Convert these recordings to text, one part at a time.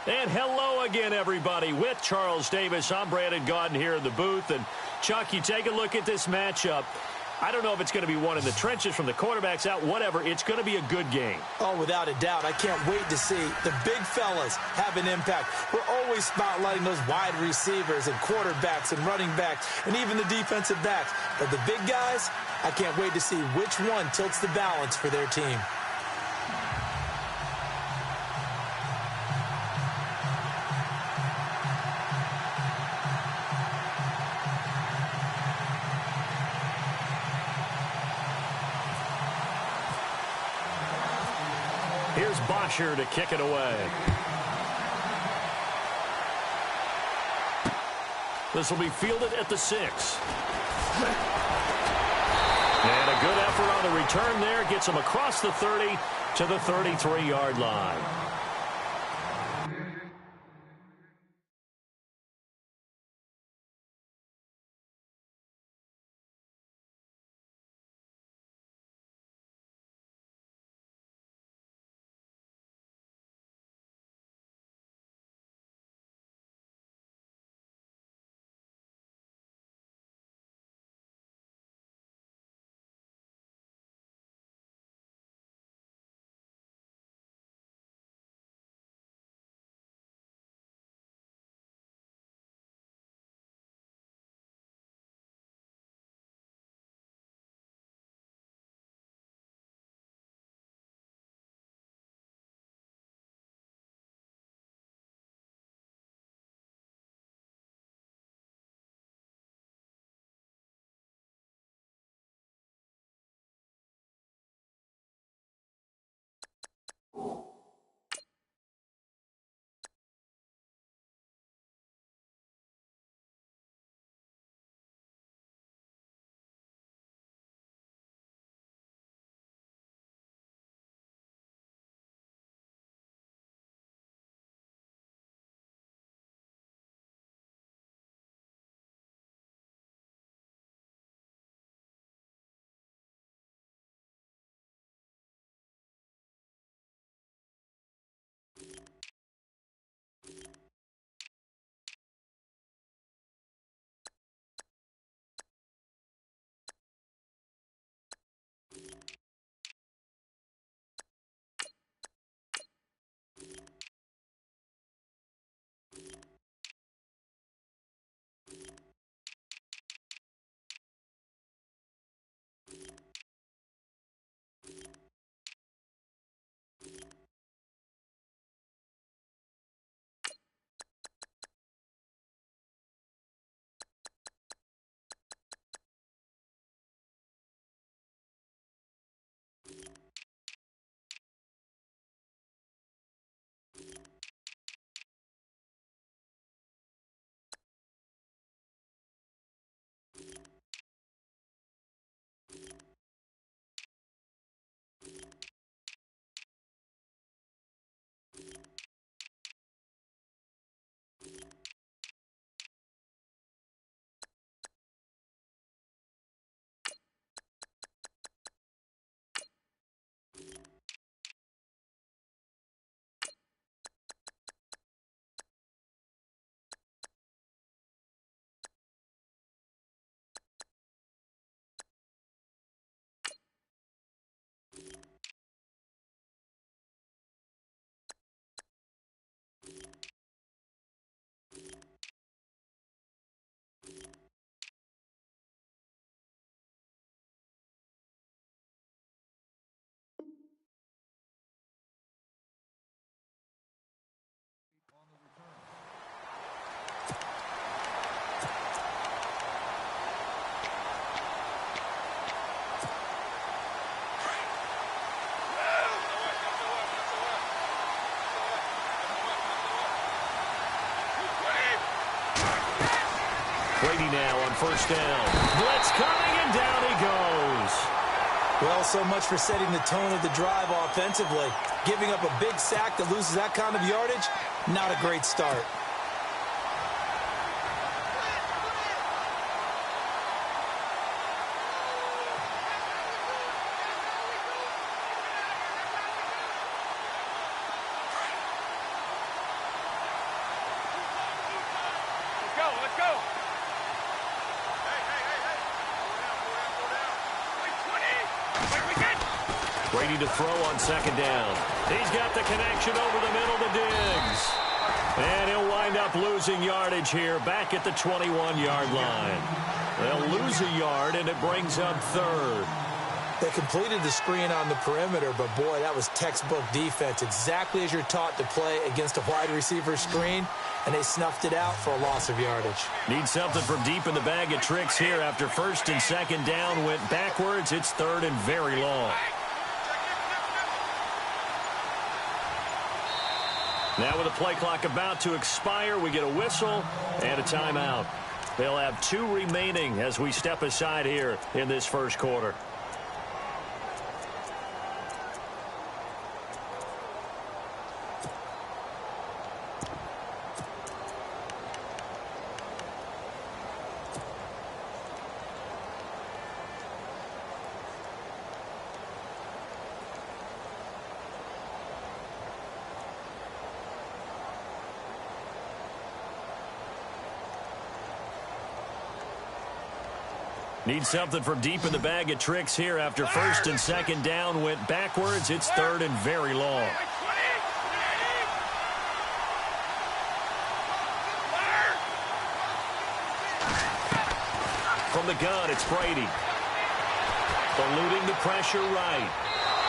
And hello again, everybody. With Charles Davis, I'm Brandon Gaudin here in the booth. And, Chuck, you take a look at this matchup. I don't know if it's going to be one in the trenches from the quarterbacks out, whatever. It's going to be a good game. Oh, without a doubt. I can't wait to see the big fellas have an impact. We're always spotlighting those wide receivers and quarterbacks and running backs and even the defensive backs. But the big guys, I can't wait to see which one tilts the balance for their team. Here's Bosher to kick it away. This will be fielded at the 6. And a good effort on the return there. Gets him across the 30 to the 33-yard line. Brady now on first down. Blitz coming, and down he goes. Well, so much for setting the tone of the drive offensively. Giving up a big sack that loses that kind of yardage, not a great start. Brady to throw on second down. He's got the connection over the middle to Diggs. And he'll wind up losing yardage here back at the 21-yard line. They'll lose a yard, and it brings up third. They completed the screen on the perimeter, but, boy, that was textbook defense. Exactly as you're taught to play against a wide receiver screen, and they snuffed it out for a loss of yardage. Need something from deep in the bag of tricks here. After first and second down went backwards, it's third and very long. Now with the play clock about to expire, we get a whistle and a timeout. They'll have 2 remaining as we step aside here in this first quarter. Need something from deep in the bag of tricks here. After first and second down went backwards, it's third and very long. From the gun, it's Brady. Eluding the pressure right.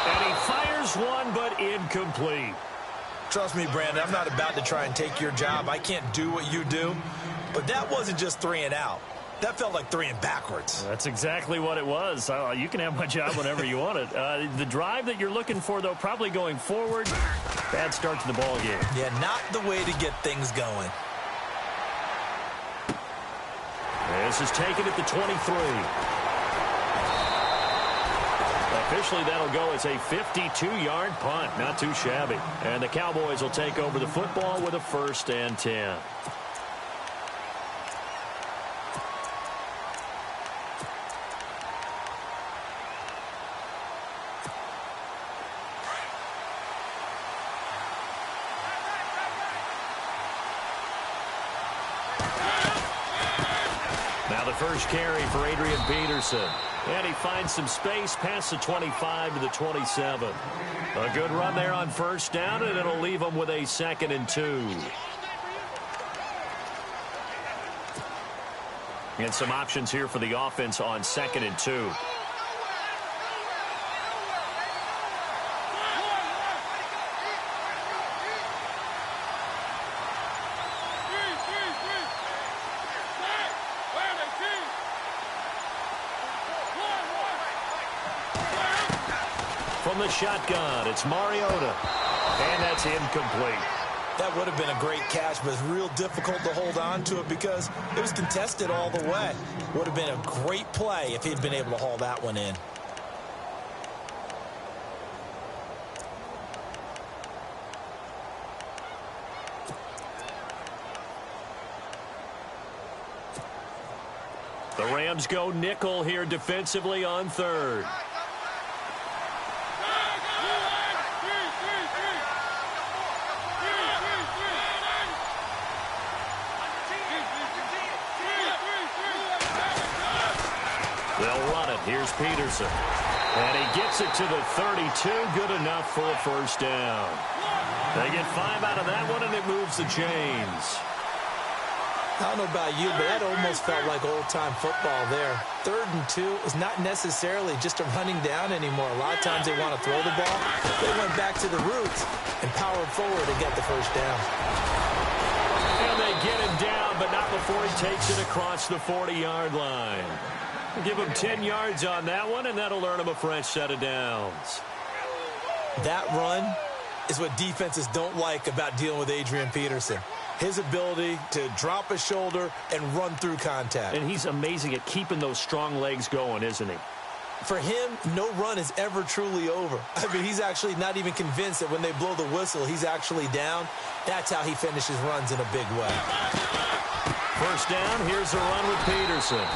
And he fires one, but incomplete. Trust me, Brandon, I'm not about to try and take your job. I can't do what you do. But that wasn't just 3 and out. That felt like 3 and backwards. That's exactly what it was. You can have my job whenever you want it. The drive that you're looking for, though, probably going forward. Bad start to the ball game. Yeah, not the way to get things going. This is taken at the 23. Officially, that'll go as a 52-yard punt. Not too shabby. And the Cowboys will take over the football with a 1st and 10. Now the first carry for Adrian Peterson. And he finds some space past the 25 to the 27. A good run there on first down, and it'll leave him with a 2nd and 2. And some options here for the offense on 2nd and 2. From the shotgun, it's Mariota. And that's incomplete. That would have been a great catch, but it's real difficult to hold on to it because it was contested all the way. Would have been a great play if he'd been able to haul that one in. The Rams go nickel here defensively on 3rd. They'll run it. Here's Peterson. And he gets it to the 32. Good enough for a 1st down. They get 5 out of that one, and it moves the chains. I don't know about you, but that almost felt like old-time football there. 3rd and 2 is not necessarily just a running down anymore. A lot of times they want to throw the ball. They went back to the roots and powered forward to get the 1st down. And they get him down, but not before he takes it across the 40-yard line. Give him 10 yards on that one, and that'll earn him a fresh set of downs. That run is what defenses don't like about dealing with Adrian Peterson. His ability to drop a shoulder and run through contact. And he's amazing at keeping those strong legs going, isn't he? For him, no run is ever truly over. I mean, he's actually not even convinced that when they blow the whistle, he's actually down. That's how he finishes runs in a big way. 1st down, here's the run with Peterson.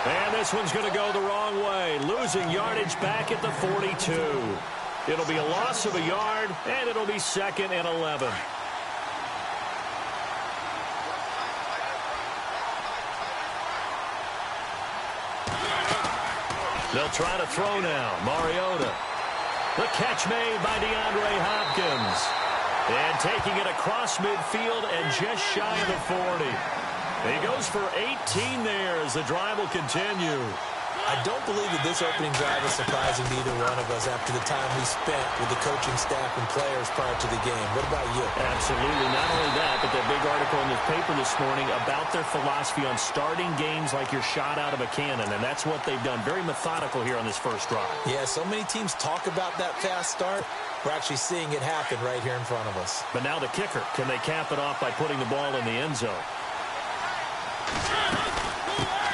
And this one's going to go the wrong way. Losing yardage back at the 42. It'll be a loss of a yard, and it'll be 2nd and 11. They'll try to throw now. Mariota. The catch made by DeAndre Hopkins. And taking it across midfield and just shy of the 40. He goes for 18 there as the drive will continue. I don't believe that this opening drive is surprising to either one of us after the time we spent with the coaching staff and players prior to the game. What about you? Absolutely. Not only that, but that big article in the paper this morning about their philosophy on starting games like you're shot out of a cannon, and that's what they've done. Very methodical here on this first drive. Yeah, so many teams talk about that fast start. We're actually seeing it happen right here in front of us. But now the kicker. Can they cap it off by putting the ball in the end zone?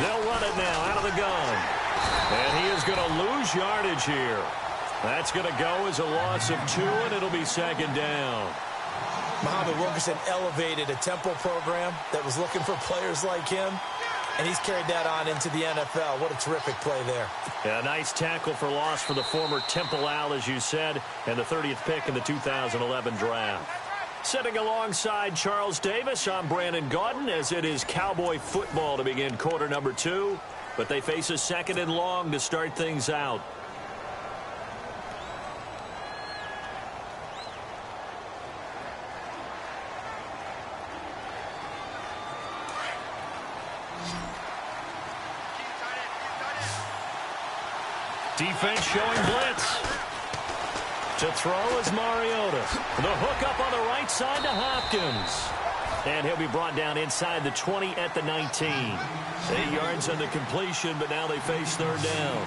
They'll run it now out of the gun. And he is going to lose yardage here. That's going to go as a loss of 2, and it'll be second down. Muhammad Wilkerson elevated a Temple program that was looking for players like him, and he's carried that on into the NFL. What a terrific play there. Yeah, nice tackle for loss for the former Temple Owl, as you said, and the 30th pick in the 2011 draft. Sitting alongside Charles Davis, I'm Brandon Gaudin, as it is Cowboy football to begin quarter number 2. But they face a second and long to start things out. Defense showing blitz. To throw is Mariota. The hook up on the right side to Hopkins. And he'll be brought down inside the 20 at the 19. 8 yards on the completion, but now they face third down.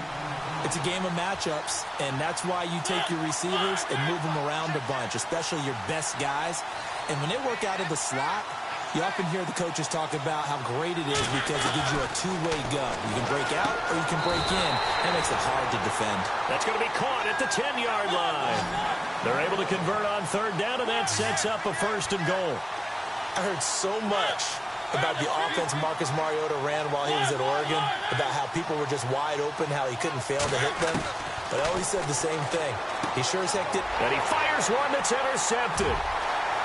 It's a game of matchups, and that's why you take your receivers and move them around a bunch, especially your best guys. And when they work out of the slot, you often hear the coaches talk about how great it is because it gives you a two-way go. You can break out or you can break in. That makes it hard to defend. That's going to be caught at the 10-yard line. They're able to convert on third down, and that sets up a first and goal. I heard so much about the offense Marcus Mariota ran while he was at Oregon, about how people were just wide open, how he couldn't fail to hit them. But I always said the same thing. He sure as heck did. And he fires one that's intercepted.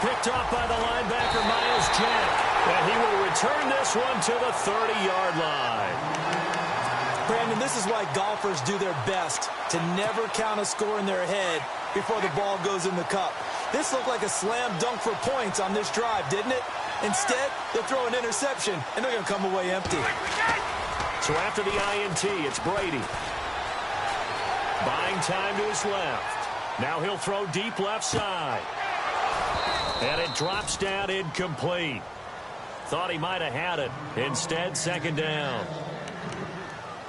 Picked off by the linebacker, Miles Jack. And he will return this one to the 30-yard line. Brandon, this is why golfers do their best to never count a score in their head before the ball goes in the cup. This looked like a slam dunk for points on this drive, didn't it? Instead, they'll throw an interception, and they're going to come away empty. So after the INT, it's Brady. Buying time to his left. Now he'll throw deep left side. And it drops down incomplete. Thought he might have had it. Instead, second down.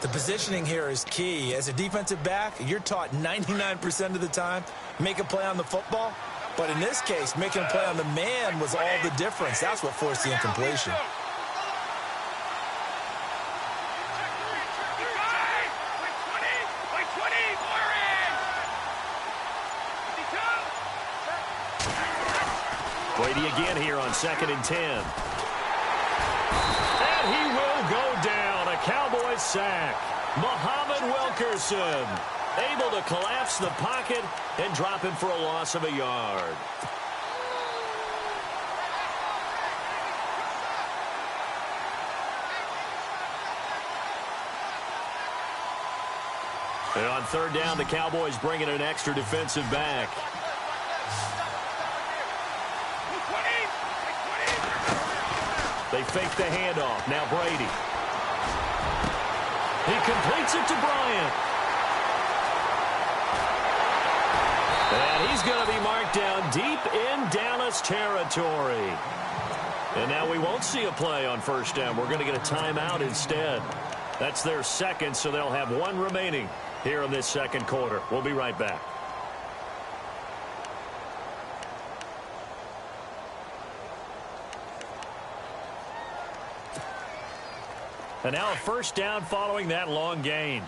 The positioning here is key. As a defensive back, you're taught 99% of the time, make a play on the football. But in this case, making a play on the man was all the difference. That's what forced the incompletion. Brady again here on 2nd and 10. And he will go down. A Cowboys sack. Muhammad Wilkerson able to collapse the pocket and drop him for a loss of a yard. And on third down, the Cowboys bring in an extra defensive back. They fake the handoff. Now Brady. He completes it to Bryant. And he's going to be marked down deep in Dallas territory. And now we won't see a play on first down. We're going to get a timeout instead. That's their second, so they'll have one remaining here in this second quarter. We'll be right back. And now a first down following that long gain.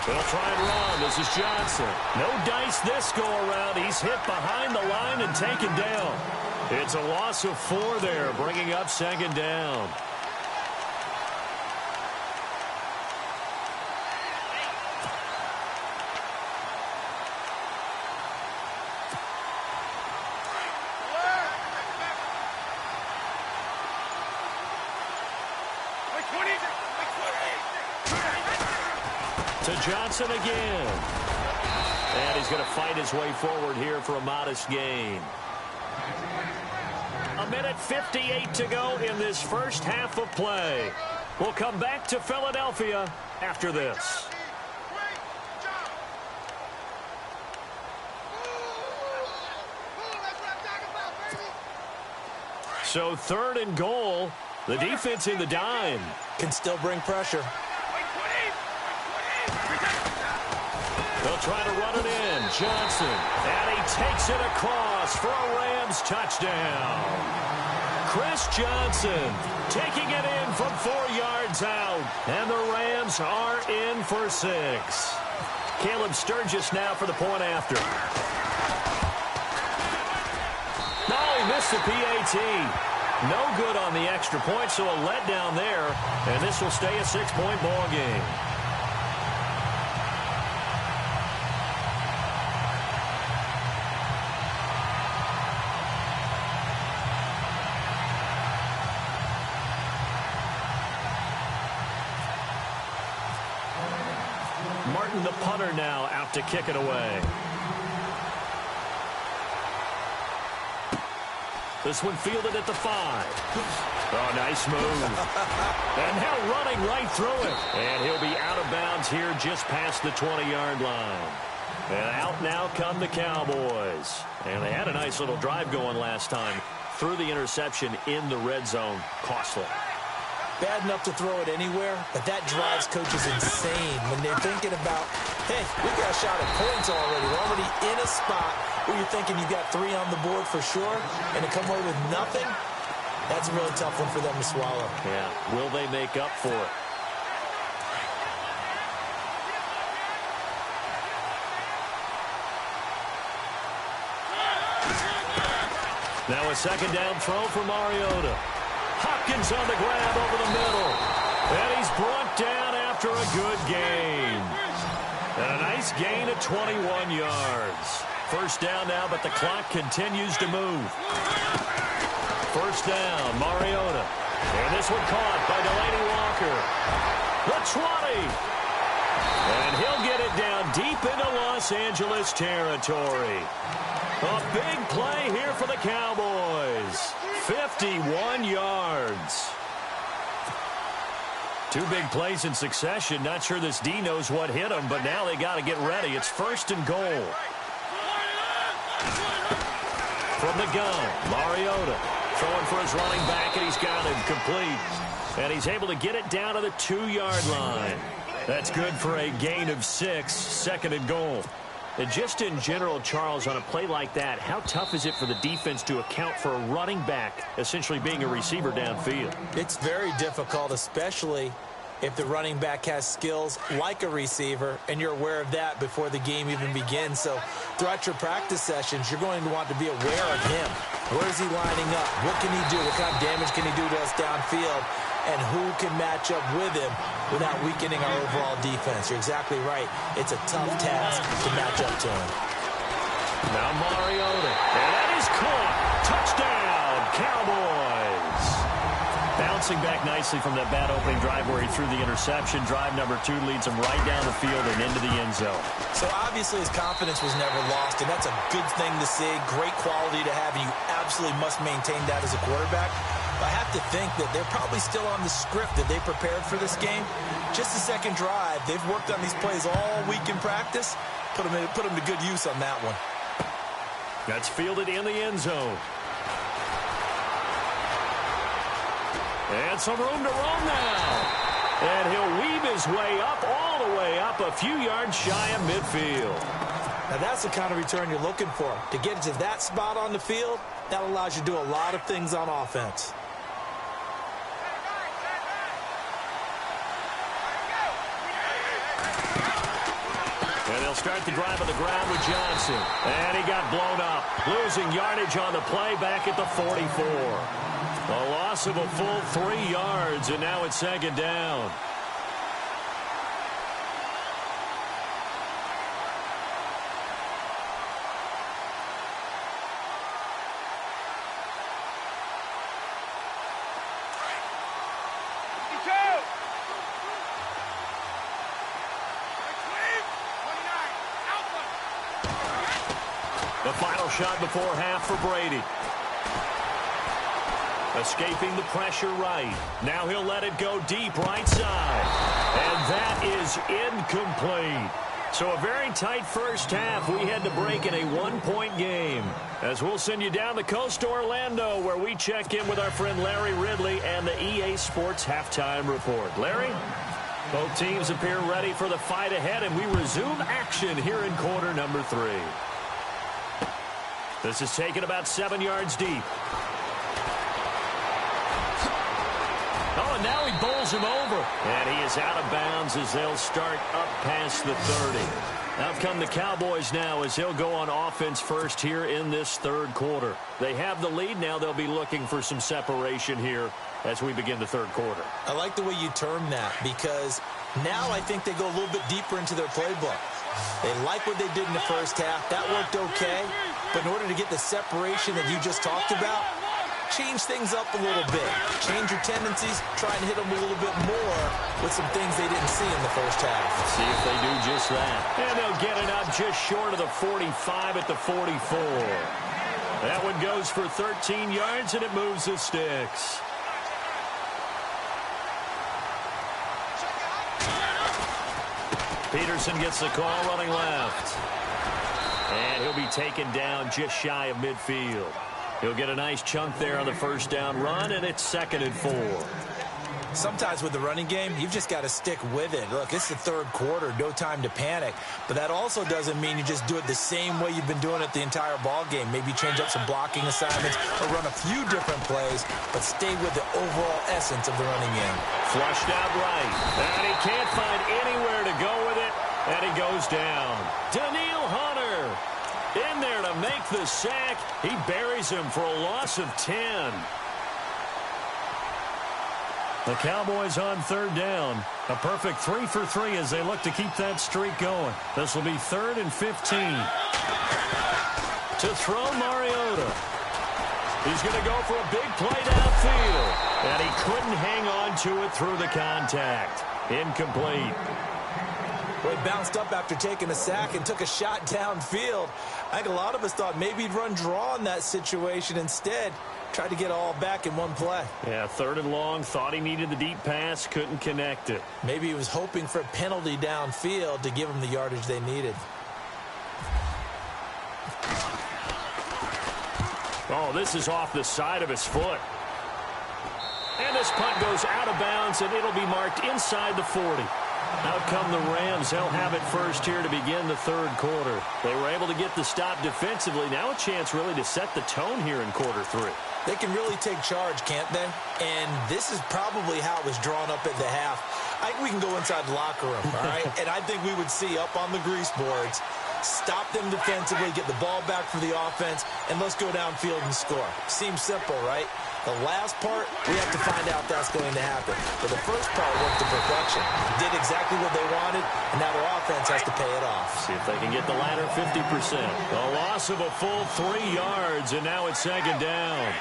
They'll try and run. This is Johnson. No dice this go-around. He's hit behind the line and taken down. It's a loss of 4 there, bringing up second down. To Johnson again. And he's going to fight his way forward here for a modest gain. 1:58 to go in this first half of play. We'll come back to Philadelphia after this. So 3rd and goal. The defense in the dime. Can still bring pressure. They'll try to run it in. Johnson. And he takes it across for a Rams touchdown. Chris Johnson taking it in from 4 yards out. And the Rams are in for 6. Caleb Sturgis now for the point after. No, he missed the PAT. No good on the extra point, so a letdown there. And this will stay a 6-point ball game. Martin, the punter, now out to kick it away. This one fielded at the 5. Oh, nice move. And now running right through it. And he'll be out of bounds here just past the 20-yard line. And out now come the Cowboys. And they had a nice little drive going last time. Threw the interception in the red zone. Costly. Bad enough to throw it anywhere, but that drives coaches insane when they're thinking about, hey, we got a shot at points already. We're already in a spot where you're thinking you've got 3 on the board for sure, and to come away with nothing, that's a really tough one for them to swallow. Yeah, will they make up for it? Now a 2nd down throw for Mariota. Hopkins on the grab over the middle. And he's brought down after a good gain. And a nice gain of 21 yards. First down now, but the clock continues to move. First down, Mariota. And this one caught by Delaney Walker. The 20. And he'll get it down deep into Los Angeles territory. A big play here for the Cowboys. 51 yards. 2 big plays in succession. Not sure this D knows what hit him, but now they got to get ready. It's 1st and goal. From the gun, Mariota throwing for his running back, and he's got him complete. And he's able to get it down to the 2-yard line. That's good for a gain of 6, 2nd and goal. And just in general, Charles, on a play like that, how tough is it for the defense to account for a running back essentially being a receiver downfield? It's very difficult, especially if the running back has skills like a receiver, and you're aware of that before the game even begins. So throughout your practice sessions, you're going to want to be aware of him. Where is he lining up? What can he do? What kind of damage can he do to us downfield? And who can match up with him without weakening our overall defense? You're exactly right. It's a tough task to match up to him. Now Mariota. And that is caught. Touchdown, Cowboys. Bouncing back nicely from that bad opening drive where he threw the interception. Drive number 2 leads him right down the field and into the end zone. So obviously his confidence was never lost, and that's a good thing to see. Great quality to have, and you absolutely must maintain that as a quarterback. I have to think that they're probably still on the script that they prepared for this game. Just the 2nd drive. They've worked on these plays all week in practice. Put them to good use on that one. That's fielded in the end zone. And some room to roam now. And he'll weave his way up, all the way up, a few yards shy of midfield. Now that's the kind of return you're looking for. To get to that spot on the field, that allows you to do a lot of things on offense. And they'll start the drive on the ground with Johnson. And he got blown up. Losing yardage on the play back at the 44. A loss of a full 3 yards, and now it's 2nd down. The final shot before half for Brady. Escaping the pressure right. Now he'll let it go deep right side. And that is incomplete. So a very tight first half. We had to break in a one-point game. As we'll send you down the coast to Orlando, where we check in with our friend Larry Ridley and the EA Sports Halftime Report. Larry? Both teams appear ready for the fight ahead, and we resume action here in quarter number 3. This is taken about 7 yards deep. Oh, and now he bowls him over. And he is out of bounds as they'll start up past the 30. Out come the Cowboys now as they'll go on offense first here in this third quarter. They have the lead. Now they'll be looking for some separation here as we begin the third quarter. I like the way you term that, because now I think they go a little bit deeper into their playbook. They like what they did in the first half. That worked okay. But in order to get the separation that you just talked about, change things up a little bit. Change your tendencies. Try and hit them a little bit more with some things they didn't see in the first half. See if they do just that. And they'll get it up just short of the 45 at the 44. That one goes for 13 yards, and it moves the sticks. Peterson gets the call running left. And he'll be taken down just shy of midfield. He'll get a nice chunk there on the first down run, and it's 2nd and 4. Sometimes with the running game, you've just got to stick with it. Look, it's the third quarter, no time to panic. But that also doesn't mean you just do it the same way you've been doing it the entire ball game. Maybe change up some blocking assignments or run a few different plays, but stay with the overall essence of the running game. Flushed out right. And he can't find anywhere to go with it, and he goes down. Daniil Hunter in there to make the sack. He buries him for a loss of 10. The Cowboys on third down. A perfect 3 for 3 as they look to keep that streak going. This will be 3rd and 15. To throw Mariota. He's going to go for a big play downfield. And he couldn't hang on to it through the contact. Incomplete. Well, he bounced up after taking a sack and took a shot downfield. I think a lot of us thought maybe he'd run draw in that situation. Instead, tried to get it all back in one play. Yeah, 3rd and long. Thought he needed the deep pass. Couldn't connect it. Maybe he was hoping for a penalty downfield to give him the yardage they needed. Oh, this is off the side of his foot. And this punt goes out of bounds, and it'll be marked inside the 40. Out come the Rams. They'll have it first here to begin the third quarter. They were able to get the stop defensively. Now a chance really to set the tone here in quarter 3. They can really take charge, can't they? And this is probably how it was drawn up at the half. I think we can go inside the locker room, all right? And I think we would see up on the grease boards, stop them defensively, get the ball back for the offense, and let's go downfield and score. Seems simple, right? The last part, we have to find out that's going to happen. But the first part worked to perfection. Did exactly what they wanted, and now their offense has to pay it off. See if they can get the latter 50%. A loss of a full 3 yards, and now it's 2nd down.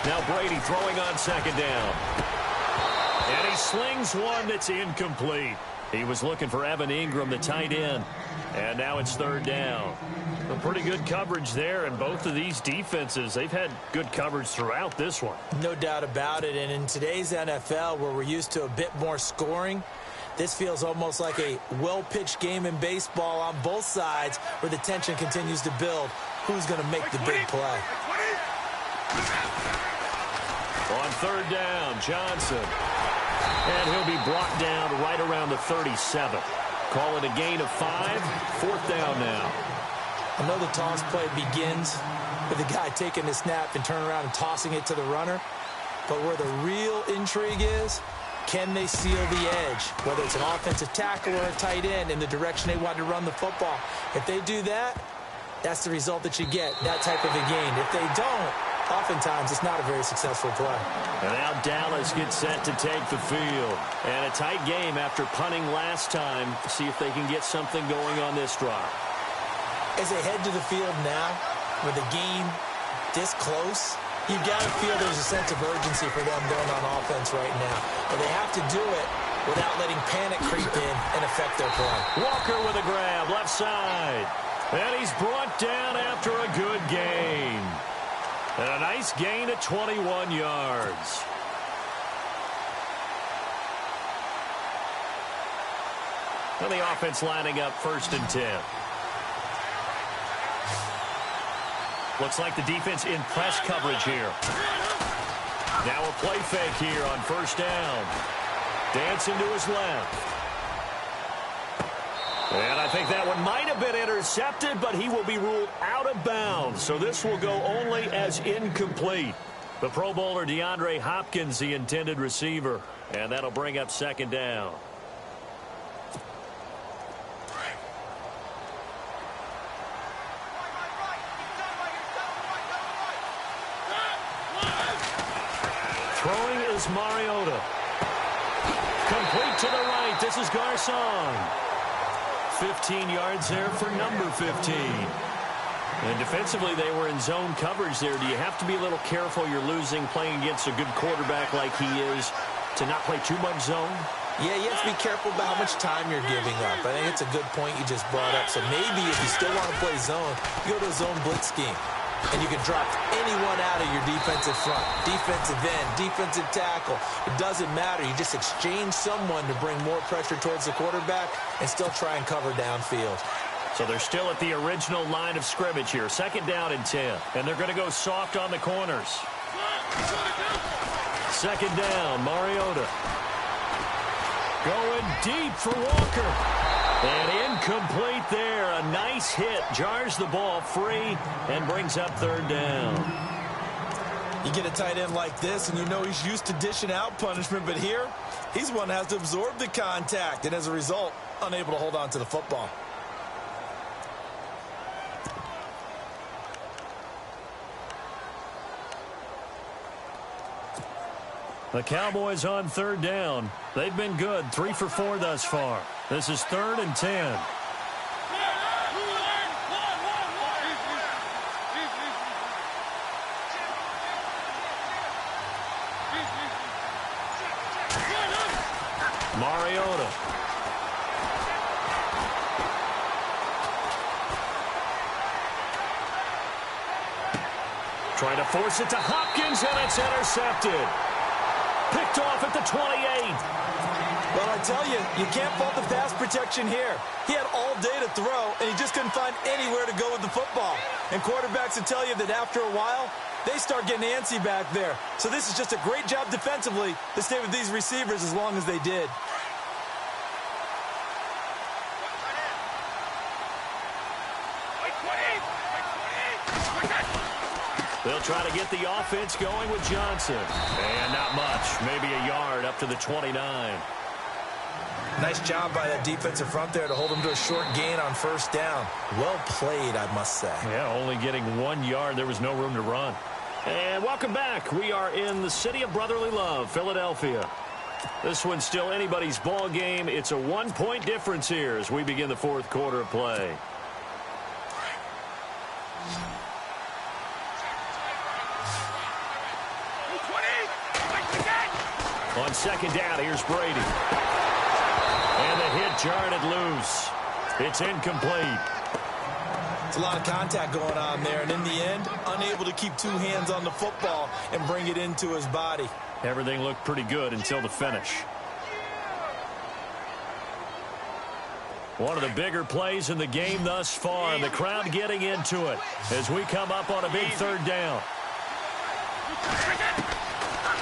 Now Brady throwing on 2nd down. And he slings one that's incomplete. He was looking for Evan Ingram, the tight end. And now it's 3rd down. A pretty good coverage there, and both of these defenses, they've had good coverage throughout this one. No doubt about it. And in today's NFL, where we're used to a bit more scoring, this feels almost like a well-pitched game in baseball on both sides where the tension continues to build. Who's going to make the big play? On 3rd down, Johnson. And he'll be brought down right around the 37. Call it a gain of 5. 4th down now. I know the toss play begins with the guy taking the snap and turning around and tossing it to the runner. But where the real intrigue is, can they seal the edge? Whether it's an offensive tackle or a tight end in the direction they want to run the football. If they do that, that's the result that you get, that type of a gain. If they don't, oftentimes it's not a very successful play. And now Dallas gets set to take the field. And a tight game after punting last time. See if they can get something going on this drive. As they head to the field now, with the game this close, You've got to feel there's a sense of urgency for them going on offense right now. But they have to do it without letting panic creep in and affect their play. Walker with a grab, left side. And he's brought down after a good gain. And a nice gain at 21 yards. And the offense lining up 1st and 10. Looks like the defense in press coverage here. Now a play fake here on 1st down. Dancing to his left. And I think that one might have been intercepted, but he will be ruled out of bounds. So this will go only as incomplete. The Pro Bowler DeAndre Hopkins, the intended receiver. And that'll bring up 2nd down. Throwing is Mariota. Complete to the right. This is Garcon. 15 yards there for number 15. And defensively, they were in zone coverage there. Do you have to be a little careful you're losing playing against a good quarterback like he is to not play too much zone? Yeah, you have to be careful about how much time you're giving up. I think it's a good point you just brought up. So maybe if you still want to play zone, you go to a zone blitz scheme. And you can drop anyone out of your defensive front, defensive end, defensive tackle. It doesn't matter. You just exchange someone to bring more pressure towards the quarterback and still try and cover downfield. So they're still at the original line of scrimmage here. 2nd down and 10. And they're going to go soft on the corners. 2nd down, Mariota. Going deep for Walker. And incomplete there. A nice hit. Jars the ball free and brings up 3rd down. You get a tight end like this, and you know he's used to dishing out punishment. But here, he's one that has to absorb the contact. And as a result, unable to hold on to the football. The Cowboys on 3rd down. They've been good. 3 for 4 thus far. This is 3rd and 10. Mariota. Trying to force it to Hopkins, and it's intercepted. Picked off at the 28. Well, I tell you, you can't fault the pass protection here. He had all day to throw, and he just couldn't find anywhere to go with the football. And quarterbacks will tell you that after a while, they start getting antsy back there. So this is just a great job defensively to stay with these receivers as long as they did. They'll try to get the offense going with Johnson. And not much. Maybe a yard up to the 29. Nice job by that defensive front there to hold him to a short gain on 1st down. Well played, I must say. Yeah, only getting 1 yard. There was no room to run. And welcome back. We are in the city of brotherly love, Philadelphia. This one's still anybody's ball game. It's a 1-point difference here as we begin the 4th quarter of play. On 2nd down, here's Brady. And the hit jarred it loose. It's incomplete. It's a lot of contact going on there, and in the end, unable to keep 2 hands on the football and bring it into his body. Everything looked pretty good until the finish. One of the bigger plays in the game thus far, and the crowd getting into it as we come up on a big 3rd down.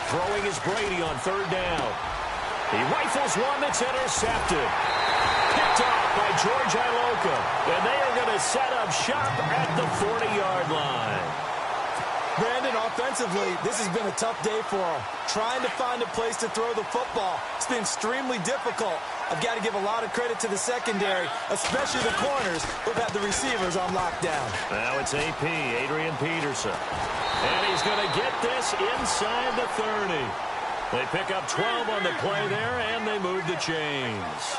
Throwing is Brady on 3rd down. He rifles one that's intercepted. Picked off by George Iloka. And they are going to set up shop at the 40-yard line. Brandon, offensively, this has been a tough day for him. Trying to find a place to throw the football. It's been extremely difficult. I've got to give a lot of credit to the secondary, especially the corners who've had the receivers on lockdown. Now it's AP, Adrian Peterson. And he's going to get this inside the 30. They pick up 12 on the play there, and they move the chains.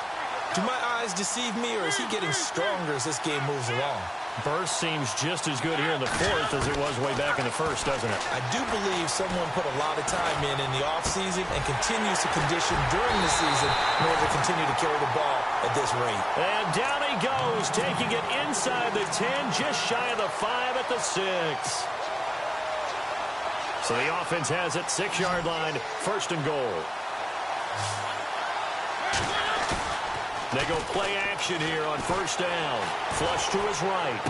Do my eyes deceive me, or is he getting stronger as this game moves along? Burst seems just as good here in the fourth as it was way back in the first, doesn't it? I do believe someone put a lot of time in the offseason and continues to condition during the season in order to continue to carry the ball at this rate. And down he goes, taking it inside the 10, just shy of the 5 at the 6. So the offense has it, 6-yard line, 1st and goal. They go play action here on 1st down. Flush to his right.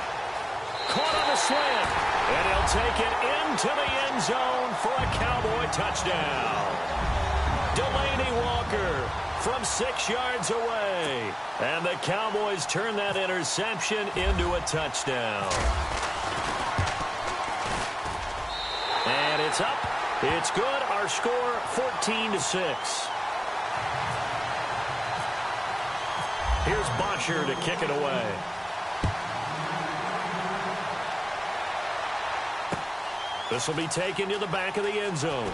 Caught on the slant. And he'll take it into the end zone for a Cowboy touchdown. Delaney Walker from 6 yards away. And the Cowboys turn that interception into a touchdown. And it's up. It's good. Our score, 14-6. Here's Bosher to kick it away. This will be taken to the back of the end zone.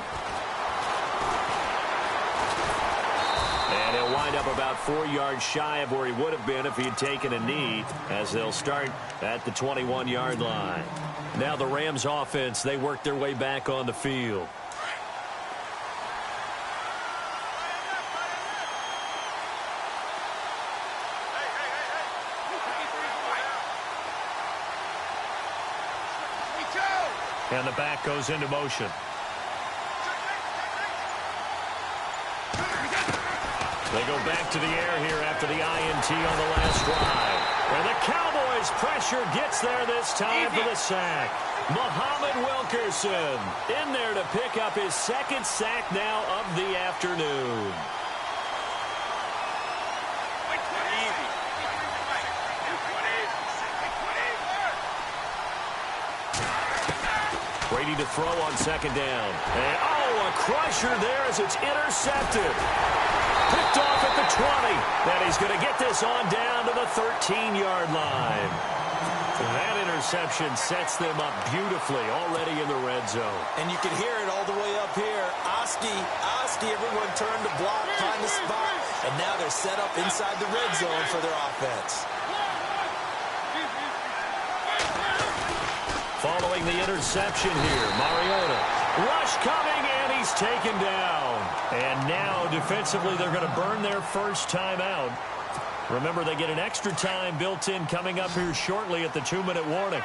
And he'll wind up about 4 yards shy of where he would have been if he had taken a knee, as they'll start at the 21-yard line. Now the Rams offense, they work their way back on the field. And the back goes into motion. They go back to the air here after the INT on the last drive. And the Cowboys pressure gets there this time for the sack. Muhammad Wilkerson in there to pick up his 2nd sack now of the afternoon. Brady to throw on 2nd down. And, oh, a crusher there as it's intercepted. Picked off at the 20. And he's going to get this on down to the 13-yard line. That interception sets them up beautifully already in the red zone. And you can hear it all the way up here. Oski, everyone turned to block, find the spot. And now they're set up inside the red zone for their offense. Following the interception here, Mariota. Rush coming, and he's taken down. And now, defensively, they're going to burn their first timeout. Remember, they get an extra time built in coming up here shortly at the 2-minute warning.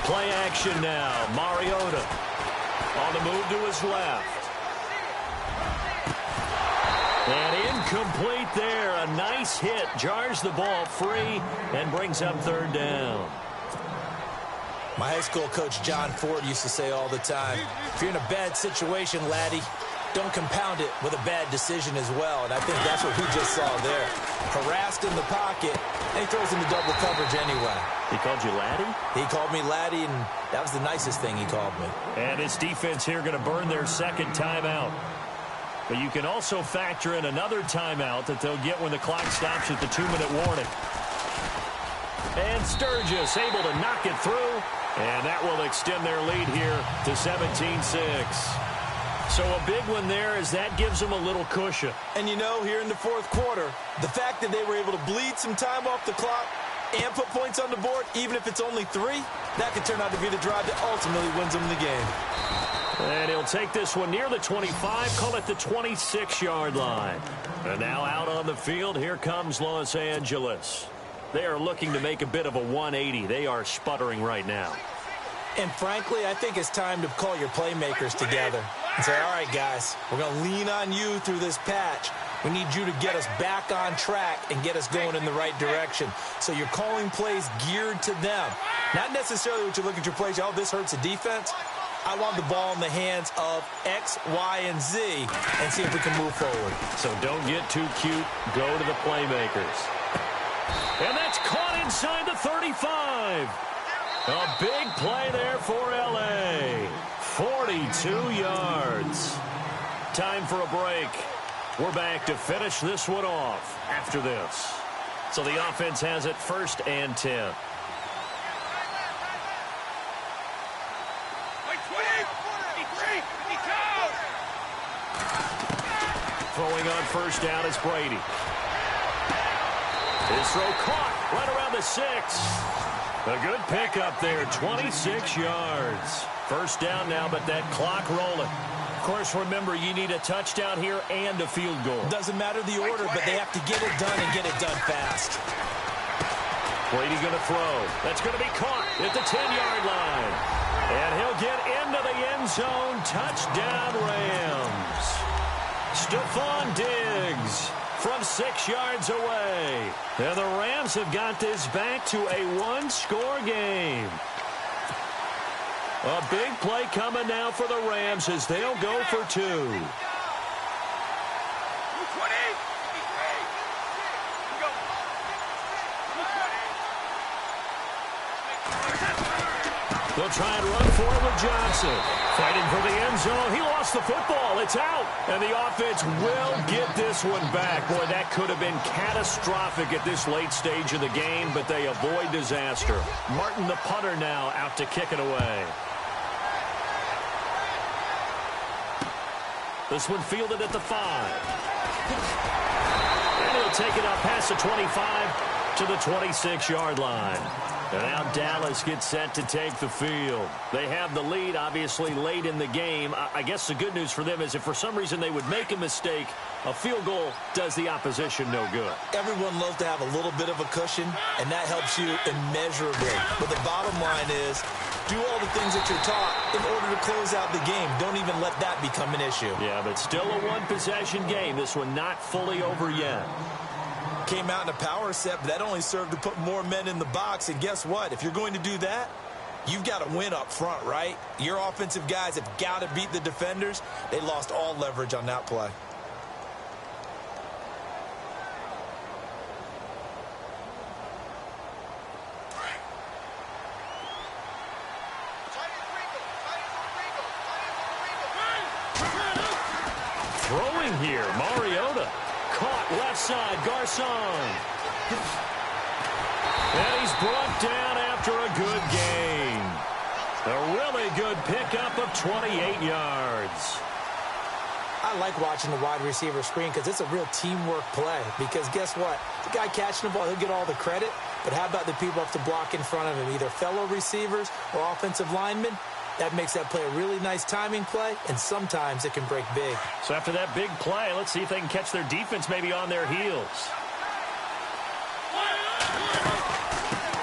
Play action now. Mariota on the move to his left. And incomplete there. A nice hit. Jars the ball free and brings up 3rd down. My high school coach, John Ford, used to say all the time, if you're in a bad situation, laddie, don't compound it with a bad decision as well. And I think that's what we just saw there. Harassed in the pocket, and he throws into double coverage anyway. He called you laddie? He called me laddie, and that was the nicest thing he called me. And his defense here going to burn their 2nd timeout. But you can also factor in another timeout that they'll get when the clock stops at the 2-minute warning. And Sturgis able to knock it through. And that will extend their lead here to 17-6. So a big one there as that gives them a little cushion. And you know, here in the 4th quarter, the fact that they were able to bleed some time off the clock and put points on the board, even if it's only 3, that could turn out to be the drive that ultimately wins them the game. And he'll take this one near the 25, call it the 26-yard line. And now out on the field, here comes Los Angeles. They are looking to make a bit of a 180. They are sputtering right now. And frankly, I think it's time to call your playmakers together and say, all right, guys, we're going to lean on you through this patch. We need you to get us back on track and get us going in the right direction. So you're calling plays geared to them. Not necessarily what you look at your plays, oh, this hurts the defense. I want the ball in the hands of X, Y, and Z and see if we can move forward. So don't get too cute. Go to the playmakers. And that's caught inside the 35. A big play there for L.A. 42 yards. Time for a break. We're back to finish this one off after this. So the offense has it 1st and 10. Throwing on 1st down is Brady. His throw caught right around the 6. A good pickup there, 26 yards. First down now, but that clock rolling. Of course, remember, you need a touchdown here and a field goal. Doesn't matter the order, but they have to get it done and get it done fast. Brady going to throw. That's going to be caught at the 10-yard line. And he'll get into the end zone. Touchdown, Rams. Stephon Diggs from 6 yards away. And the Rams have got this back to a one-score game. A big play coming now for the Rams as they'll go for 2. They'll try and run for it with Johnson. Fighting for the end zone. He lost the football. It's out. And the offense will get this one back. Boy, that could have been catastrophic at this late stage of the game, but they avoid disaster. Martin, the punter, now out to kick it away. This one fielded at the 5. And he'll take it up past the 25 to the 26-yard line. And now Dallas gets set to take the field. They have the lead, obviously, late in the game. I guess the good news for them is if for some reason they would make a mistake, a field goal does the opposition no good. Everyone loves to have a little bit of a cushion, and that helps you immeasurably. But the bottom line is, do all the things that you're taught in order to close out the game. Don't even let that become an issue. Yeah, but still a one-possession game. This one not fully over yet. Came out in a power set, but that only served to put more men in the box. And guess what? If you're going to do that, you've got to win up front, right? Your offensive guys have got to beat the defenders. They lost all leverage on that play. Throwing here, Mariota. Caught left side, Garcon. And he's brought down after a good gain. A really good pickup of 28 yards. I like watching the wide receiver screen because it's a real teamwork play. Because guess what? The guy catching the ball, he'll get all the credit. But how about the people up to block in front of him, either fellow receivers or offensive linemen? That makes that play a really nice timing play, and sometimes it can break big. So after that big play, let's see if they can catch their defense maybe on their heels.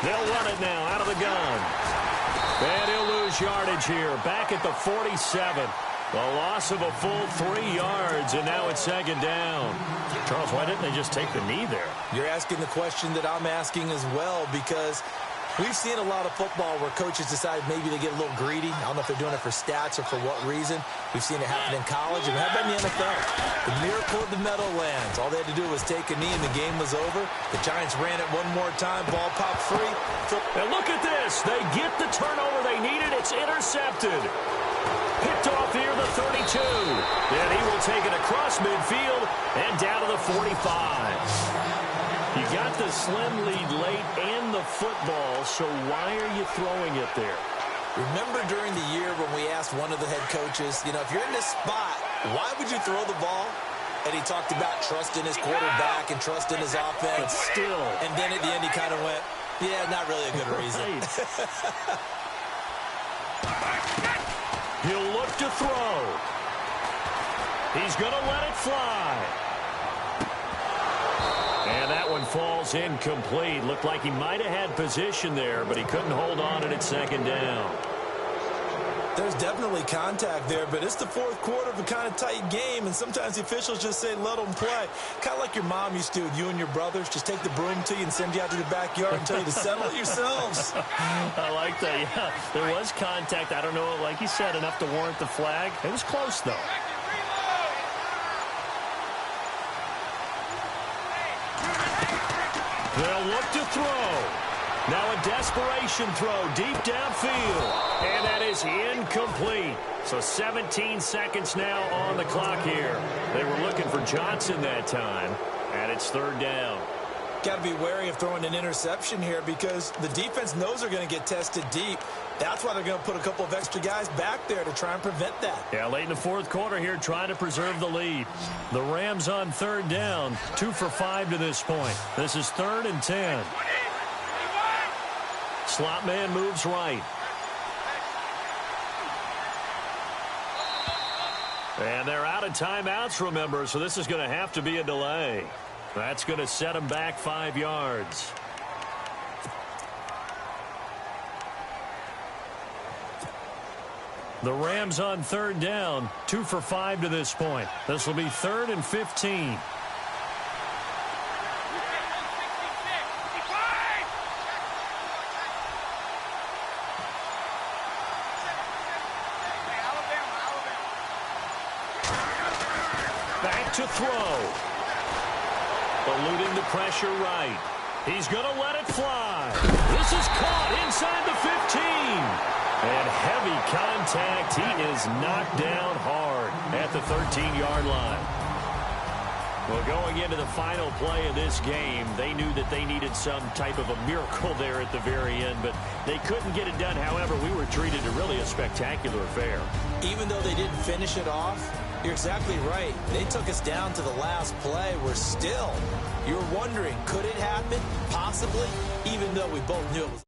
They'll run it now out of the gun. And he'll lose yardage here. Back at the 47. A loss of a full 3 yards, and now it's second down. Charles, why didn't they just take the knee there? You're asking the question that I'm asking as well, because we've seen a lot of football where coaches decide maybe they get a little greedy. I don't know if they're doing it for stats or for what reason. We've seen it happen in college. And how about in the NFL? The miracle of the Meadowlands. All they had to do was take a knee and the game was over. The Giants ran it one more time. Ball popped free. And look at this. They get the turnover they needed. It's intercepted. Picked off here, the 32. And he will take it across midfield and down to the 45. You got the slim lead late and the football, so why are you throwing it there? Remember during the year when we asked one of the head coaches, you know, if you're in this spot, why would you throw the ball? And he talked about trust in his quarterback and trust in his offense. But still. And then at the end he kind of went, yeah, not really a good reason. He'll look to throw. He's going to let it fly. And that one falls incomplete. Looked like he might have had position there, but he couldn't hold on and it's second down. There's definitely contact there, but it's the fourth quarter of a kind of tight game, and sometimes the officials just say, let them play. Kind of like your mom used to with you and your brothers. Just take the broom to you and send you out to the backyard and tell you to settle it yourselves. I like that, yeah. There was contact. I don't know, like you said, enough to warrant the flag. It was close, though. They'll look to throw. Now a desperation throw deep downfield. And that is incomplete. So 17 seconds now on the clock here. They were looking for Johnson that time. And it's third down. Got to be wary of throwing an interception here because the defense knows they're going to get tested deep. That's why they're going to put a couple of extra guys back there to try and prevent that. Yeah, late in the fourth quarter here, trying to preserve the lead. The Rams on third down, 2 for 5 to this point. This is 3rd and 10. Slot man moves right. And they're out of timeouts, remember, so this is going to have to be a delay. That's going to set them back 5 yards. The Rams on third down, 2 for 5 to this point. This will be 3rd and 15. Back to throw. Eluding the pressure right. He's going to let it fly. This is caught inside the 15. And heavy contact. He is knocked down hard at the 13-yard line. Well, going into the final play of this game, they knew that they needed some type of a miracle there at the very end, but they couldn't get it done. However, we were treated to really a spectacular affair. Even though they didn't finish it off, you're exactly right. They took us down to the last play. We're still, you're wondering, could it happen? Possibly, even though we both knew it was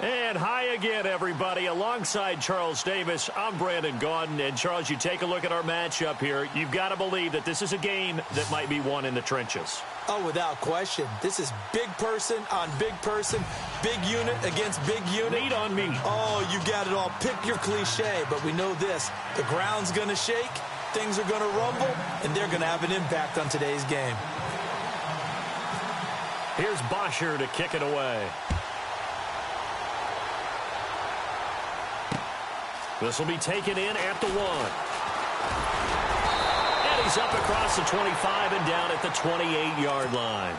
And hi again, everybody. Alongside Charles Davis, I'm Brandon Gaudin. And, Charles, you take a look at our matchup here. You've got to believe that this is a game that might be won in the trenches. Oh, without question. This is big person on big person, big unit against big unit. Meat on meat. Oh, you got it all. Pick your cliche, but we know this. The ground's going to shake, things are going to rumble, and they're going to have an impact on today's game. Here's Bosher to kick it away. This will be taken in at the 1. And he's up across the 25 and down at the 28-yard line.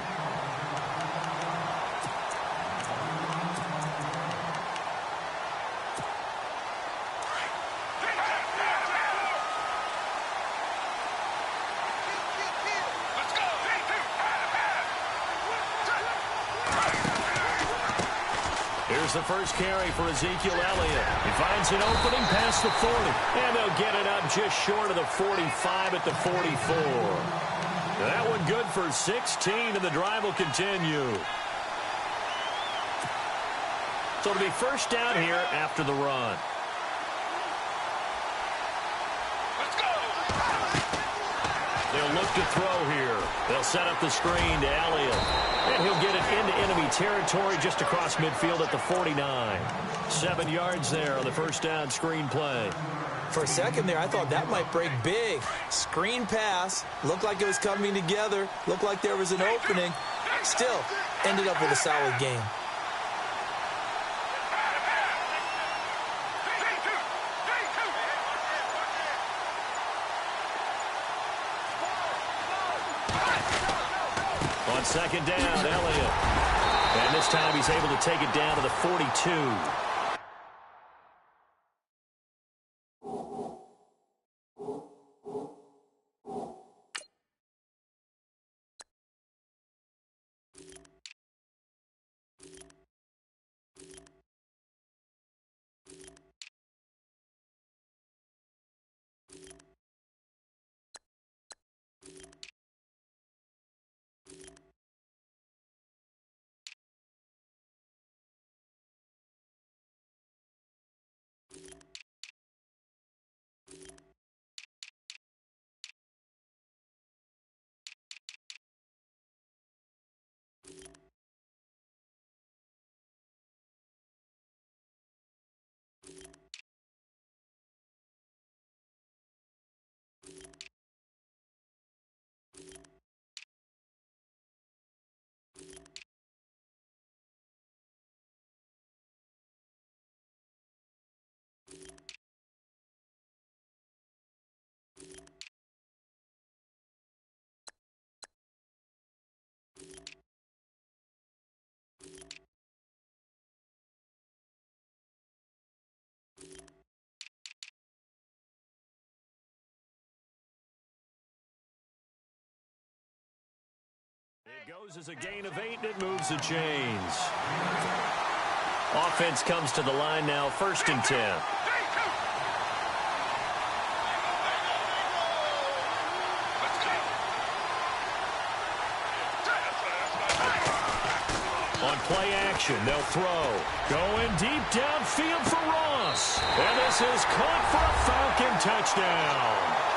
Here's the first carry for Ezekiel Elliott. He finds an opening past the 40. And they'll get it up just short of the 45 at the 44. That one good for 16, and the drive will continue. So it'll be first down here after the run. They'll look to throw here. They'll set up the screen to Elliott. And he'll get it into enemy territory just across midfield at the 49. 7 yards there on the first down screen play. For a second there, I thought that might break big. Screen pass. Looked like it was coming together. Looked like there was an opening. Still, ended up with a solid game. On second down, Elliott. And this time he's able to take it down to the 42. It goes as a gain of 8, and it moves the chains. Offense comes to the line now, 1st and 10. On play action, they'll throw. Going deep downfield for Ross. And this is caught for a Falcon touchdown.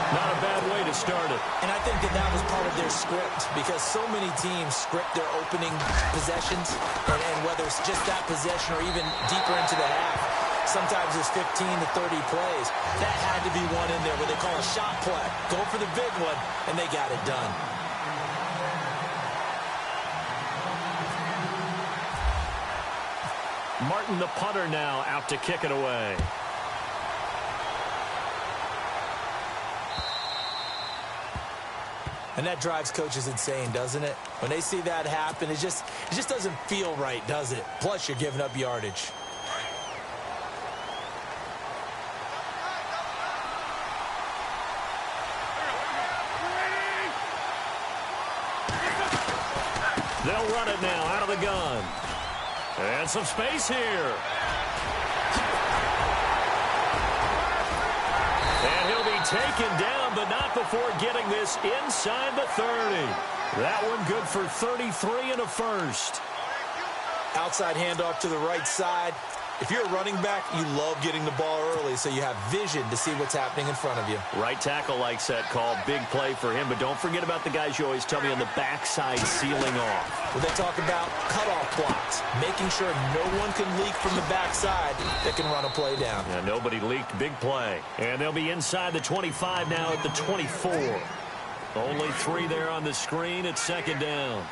Not a bad way to start it. And I think that was part of their script, because so many teams script their opening possessions, and whether it's just that possession or even deeper into the half, sometimes it's 15 to 30 plays. That had to be one in there where they call a shot play. Go for the big one, and they got it done. Martin, the punter, now out to kick it away. And that drives coaches insane, doesn't it? When they see that happen, it just doesn't feel right, does it? Plus, you're giving up yardage. They'll run it now out of the gun. And some space here. And he'll be taken down, but not before getting this inside the 30. That one good for 33 and a first. Outside handoff to the right side. If you're a running back, you love getting the ball early so you have vision to see what's happening in front of you. Right tackle likes that call. Big play for him, but don't forget about the guys you always tell me on the backside sealing off. Well, they talk about cutoff blocks, making sure no one can leak from the backside that can run a play down. Yeah, nobody leaked. Big play. And they'll be inside the 25 now at the 24. Only 3 there on the screen at second down.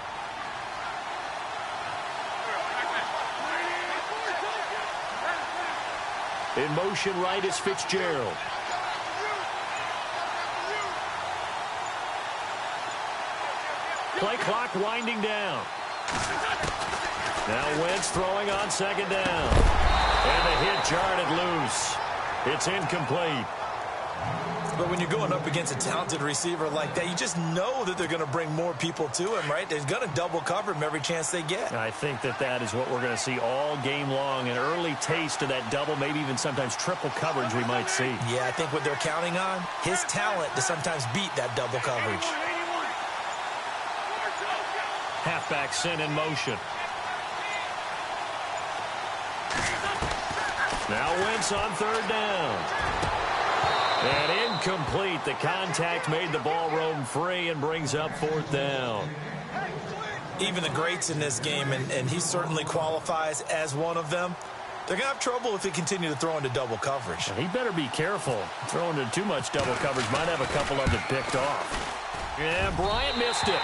In motion right is Fitzgerald. Play clock winding down. Now Wentz throwing on second down. And the hit jarred it loose. It's incomplete. But when you're going up against a talented receiver like that, you just know that they're going to bring more people to him, right? They're going to double cover him every chance they get. I think that is what we're going to see all game long. An early taste of that double, maybe even sometimes triple coverage we might see. Yeah, I think what they're counting on, his talent to sometimes beat that double coverage. Halfback sent in motion. Now Wentz on third down. And incomplete. The contact made the ball roam free and brings up fourth down. Even the greats in this game, and he certainly qualifies as one of them, they're going to have trouble if they continue to throw into double coverage. He better be careful. Throwing into too much double coverage might have a couple of them picked off. And Bryant missed it.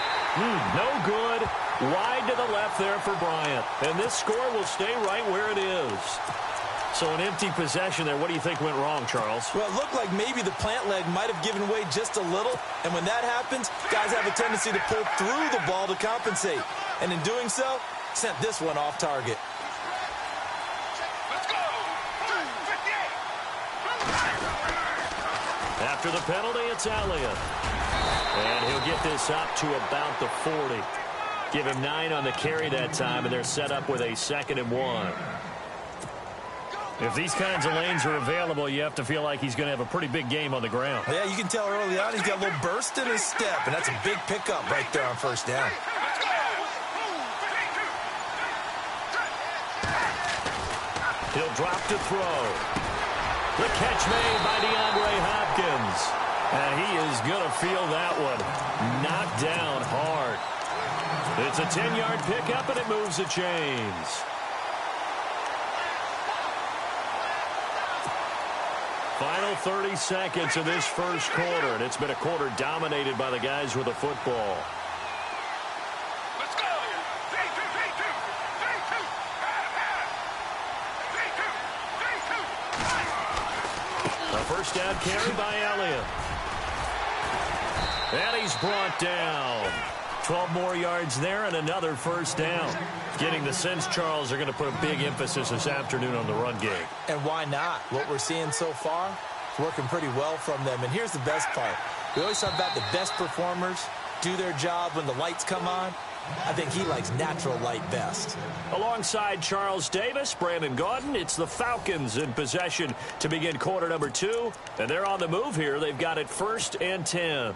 No good. Wide to the left there for Bryant. And this score will stay right where it is. So an empty possession there. What do you think went wrong, Charles? Well, it looked like maybe the plant leg might have given way just a little. And when that happens, guys have a tendency to pull through the ball to compensate. And in doing so, sent this one off target. Let's go! 58. After the penalty, it's Elliott. And he'll get this up to about the 40. Give him 9 on the carry that time, and they're set up with a 2nd and 1. If these kinds of lanes are available, you have to feel like he's going to have a pretty big game on the ground. Yeah, you can tell early on he's got a little burst in his step, and that's a big pickup right there on first down. He'll drop to throw. The catch made by DeAndre Hopkins. And he is going to feel that one knocked down hard. It's a 10-yard pickup, and it moves the chains. Final 30 seconds of this first quarter, and it's been a quarter dominated by the guys with the football. Let's go! A first down carry by Elliott. And he's brought down. 12 more yards there and another first down. Getting the sense, Charles, they're going to put a big emphasis this afternoon on the run game. And why not? What we're seeing so far is working pretty well from them. And here's the best part. We always talk about the best performers do their job when the lights come on. I think he likes natural light best. Alongside Charles Davis, Brandon Gaudin, it's the Falcons in possession to begin quarter number 2. And they're on the move here. They've got it 1st and 10.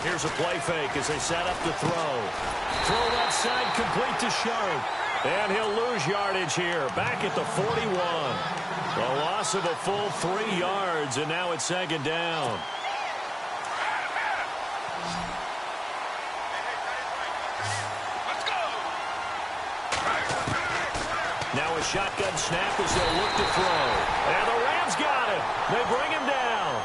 Here's a play fake as they set up the throw. Throw left side complete to Sharp. And he'll lose yardage here. Back at the 41. A loss of a full 3 yards, and now it's 2nd down. Let's go! Now a shotgun snap as they'll look to throw. And the Rams got him. They bring him down.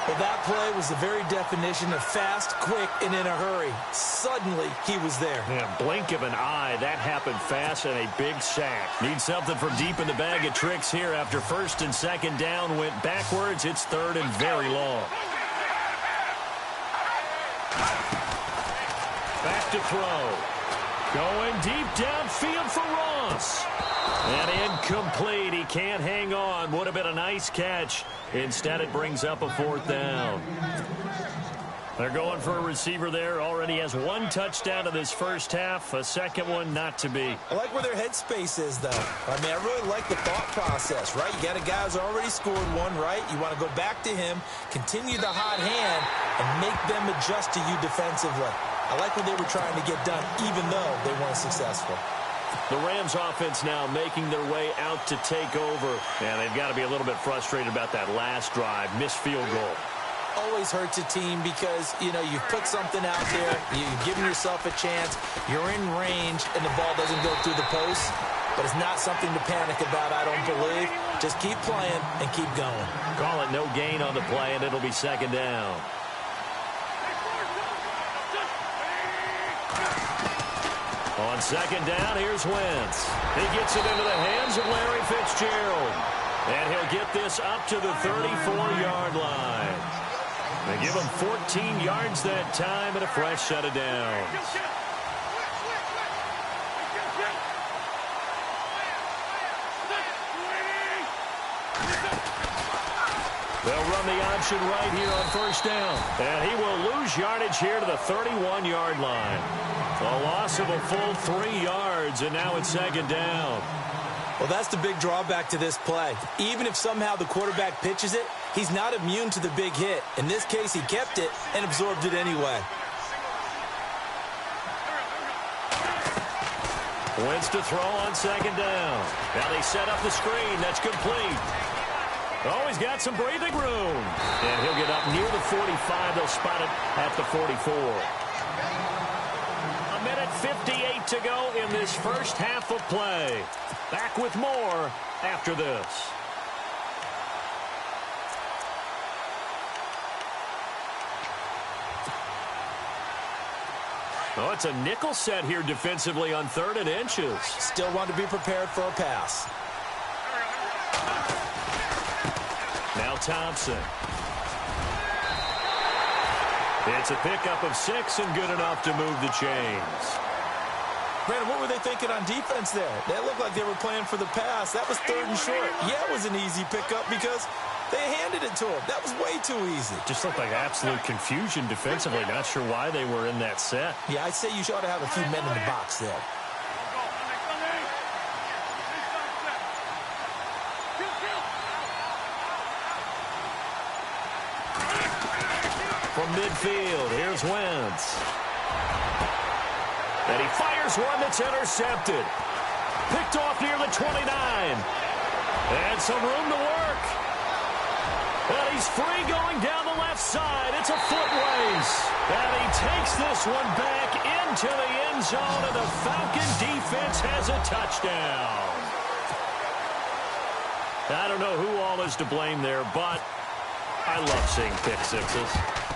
Well, that play was the very definition of fast, quick, and in a hurry. Suddenly, he was there. Yeah, blink of an eye. That happened fast and a big sack. Need something from deep in the bag of tricks here. After 1st and 2nd down went backwards, it's 3rd and very long. Back to throw. Going deep downfield for Ross. And incomplete. He can't hang on. Would have been a nice catch. Instead, it brings up a 4th down. They're going for a receiver there. Already has one touchdown in this first half. A second one not to be. I like where their headspace is, though. I mean, I really like the thought process, right? You got a guy who's already scored one, right? You want to go back to him, continue the hot hand, and make them adjust to you defensively. I like what they were trying to get done, even though they weren't successful. The Rams offense now making their way out to take over. And they've got to be a little bit frustrated about that last drive. Missed field goal. Always hurts a team because, you know, you've put something out there, you've given yourself a chance, you're in range, and the ball doesn't go through the post. But it's not something to panic about, I don't believe. Just keep playing and keep going. Call it no gain on the play, and it'll be second down. On second down, here's Wentz. He gets it into the hands of Larry Fitzgerald. And he'll get this up to the 34-yard line. They give him 14 yards that time and a fresh set of downs. They'll run the option right here on first down. And he will lose yardage here to the 31-yard line. A loss of a full 3 yards, and now it's second down. Well, that's the big drawback to this play. Even if somehow the quarterback pitches it, he's not immune to the big hit. In this case, he kept it and absorbed it anyway. Wentz to throw on second down. Now they set up the screen. That's complete. Oh, he's got some breathing room. And he'll get up near the 45. They'll spot it at the 44. A minute 58 to go in this first half of play. Back with more after this. Oh, it's a nickel set here defensively on 3rd and inches. Still want to be prepared for a pass. Now Thompson. It's a pickup of 6 and good enough to move the chains. Brandon, what were they thinking on defense there? They looked like they were playing for the pass. That was 3rd and short. Yeah, it was an easy pickup because they handed it to him. That was way too easy. Just looked like absolute confusion defensively. Not sure why they were in that set. Yeah, I'd say you ought to have a few men in the box there. From midfield, here's Wentz. And he fires one that's intercepted. Picked off near the 29. And some room to work. And he's free going down the left side. It's a foot race. And he takes this one back into the end zone, and the Falcon defense has a touchdown. I don't know who all is to blame there, but I love seeing pick sixes.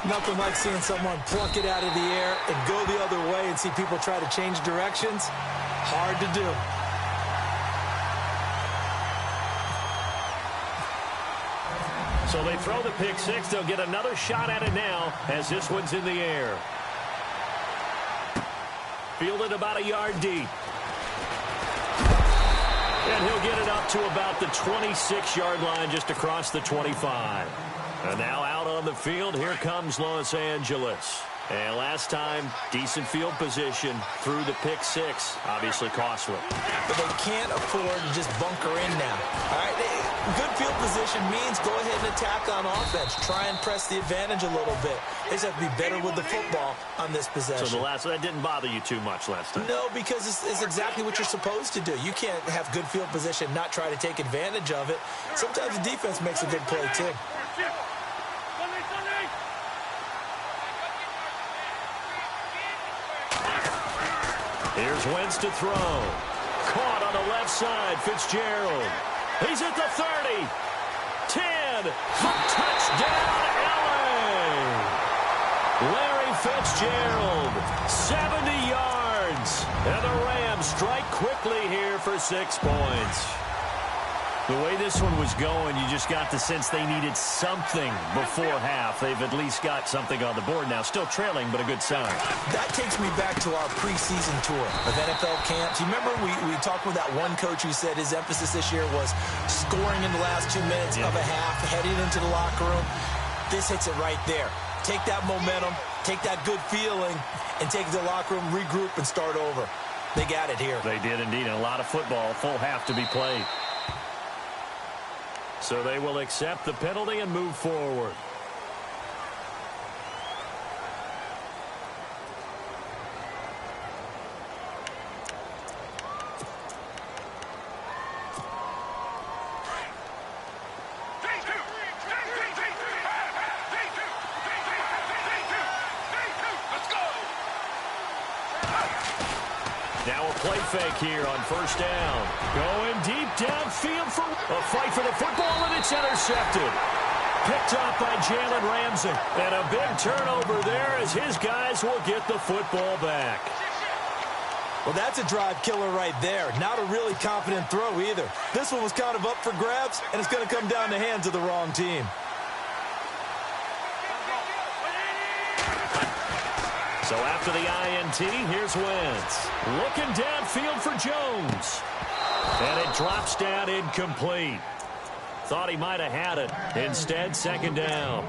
Nothing like seeing someone pluck it out of the air and go the other way and see people try to change directions. Hard to do. So they throw the pick six. They'll get another shot at it now as this one's in the air. Fielded about a yard deep. And he'll get it up to about the 26-yard line just across the 25. And now out on the field, here comes Los Angeles. And last time, decent field position through the pick six. Obviously costly. But they can't afford to just bunker in now. All right, good field position means go ahead and attack on offense. Try and press the advantage a little bit. They just have to be better with the football on this possession. So that didn't bother you too much last time? No, because it's exactly what you're supposed to do. You can't have good field position, not try to take advantage of it. Sometimes the defense makes a good play, too. Here's Wentz to throw. Caught on the left side, Fitzgerald. He's at the 30. 10. Touchdown, LA. Larry Fitzgerald, 70 yards. And the Rams strike quickly here for 6 points. The way this one was going, you just got the sense they needed something before half. They've at least got something on the board now. Still trailing, but a good sign. That takes me back to our preseason tour of NFL camps. You remember we talked with that one coach who said his emphasis this year was scoring in the last 2 minutes of a half, heading into the locker room. This hits it right there. Take that momentum, take that good feeling and take it to the locker room, regroup, and start over. They got it here. They did indeed. And a lot of football, full half to be played. So they will accept the penalty and move forward. Now a play fake here on first down. Going deep downfield for a fight for the football, and it's intercepted. Picked up by Jalen Ramsey. And a big turnover there as his guys will get the football back. Well, that's a drive killer right there. Not a really confident throw either. This one was kind of up for grabs, and it's going to come down the hands of the wrong team. So after the INT, here's Wentz. Looking downfield for Jones. And it drops down incomplete. Thought he might have had it. Instead, second down.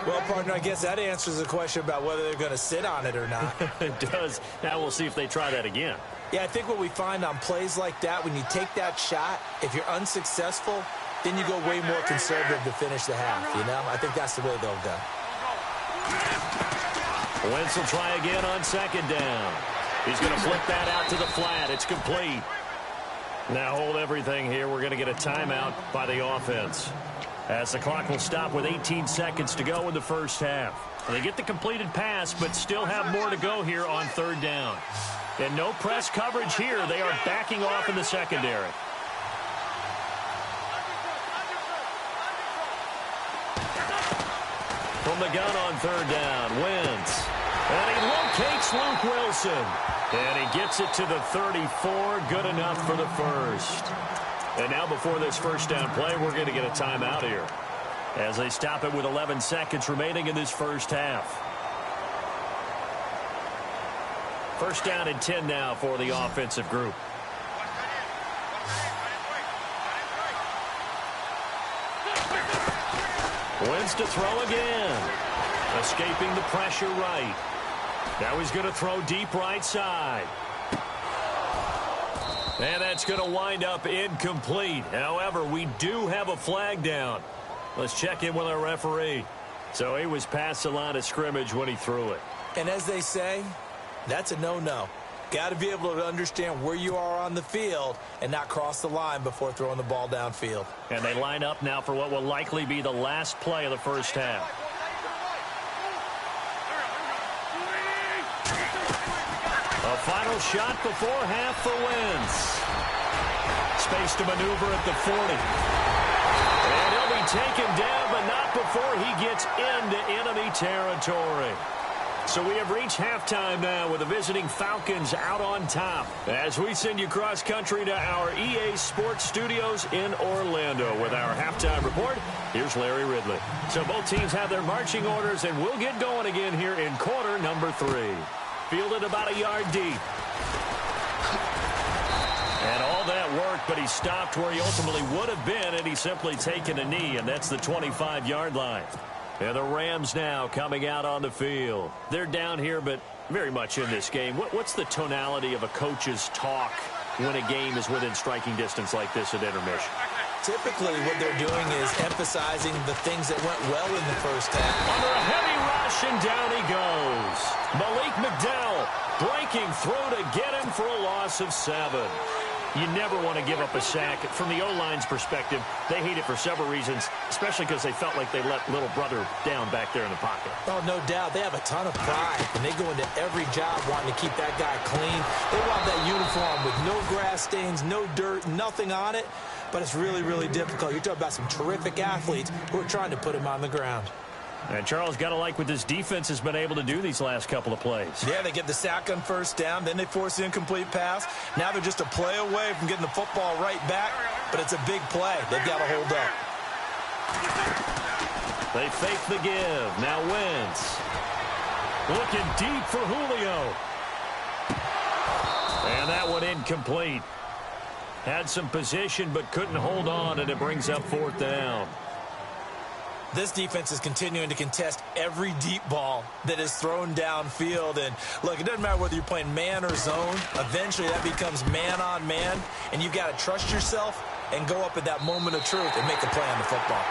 Well, partner, I guess that answers the question about whether they're going to sit on it or not. It does. Now we'll see if they try that again. Yeah, I think what we find on plays like that, when you take that shot, if you're unsuccessful, then you go way more conservative to finish the half, you know? I think that's the way they'll go. Wentz will try again on second down. He's going to flip that out to the flat. It's complete. Now hold everything here. We're going to get a timeout by the offense, as the clock will stop with 18 seconds to go in the first half. They get the completed pass, but still have more to go here on third down. And no press coverage here. They are backing off in the secondary. From the gun on third down, Wentz. And he locates Luke Wilson. And he gets it to the 34. Good enough for the first. And now before this first down play, we're going to get a timeout here, as they stop it with 11 seconds remaining in this first half. First down and 10 now for the offensive group. Wentz to throw again. Escaping the pressure right. Now he's going to throw deep right side. And that's going to wind up incomplete. However, we do have a flag down. Let's check in with our referee. So he was past the line of scrimmage when he threw it. And as they say, that's a no-no. Got to be able to understand where you are on the field and not cross the line before throwing the ball downfield. And they line up now for what will likely be the last play of the first half. A final shot before half for Wentz. Space to maneuver at the 40. And he'll be taken down, but not before he gets into enemy territory. So we have reached halftime now with the visiting Falcons out on top, as we send you cross-country to our EA Sports Studios in Orlando with our halftime report. Here's Larry Ridley. So both teams have their marching orders, and we'll get going again here in quarter number 3. Fielded about a yard deep. And all that work, but he stopped where he ultimately would have been had he simply taken a knee, and that's the 25-yard line. And the Rams now coming out on the field. They're down here, but very much in this game. What's the tonality of a coach's talk when a game is within striking distance like this at intermission? Typically, what they're doing is emphasizing the things that went well in the first half. Under a heavy rush, and down he goes. Malik McDowell breaking through to get him for a loss of 7. You never want to give up a sack. From the O-line's perspective, they hate it for several reasons, especially because they felt like they let little brother down back there in the pocket. Oh, no doubt. They have a ton of pride, and they go into every job wanting to keep that guy clean. They want that uniform with no grass stains, no dirt, nothing on it. But it's really, really difficult. You're talking about some terrific athletes who are trying to put him on the ground. And Charles, got to like what this defense has been able to do these last couple of plays. Yeah, they get the sack on first down, then they force the incomplete pass. Now they're just a play away from getting the football right back, but it's a big play. They've got to hold up. They fake the give. Now Wentz. Looking deep for Julio. And that one incomplete. Had some position but couldn't hold on, and it brings up fourth down. This defense is continuing to contest every deep ball that is thrown downfield. And, look, it doesn't matter whether you're playing man or zone. Eventually, that becomes man-on-man, and you've got to trust yourself and go up at that moment of truth and make a play on the football.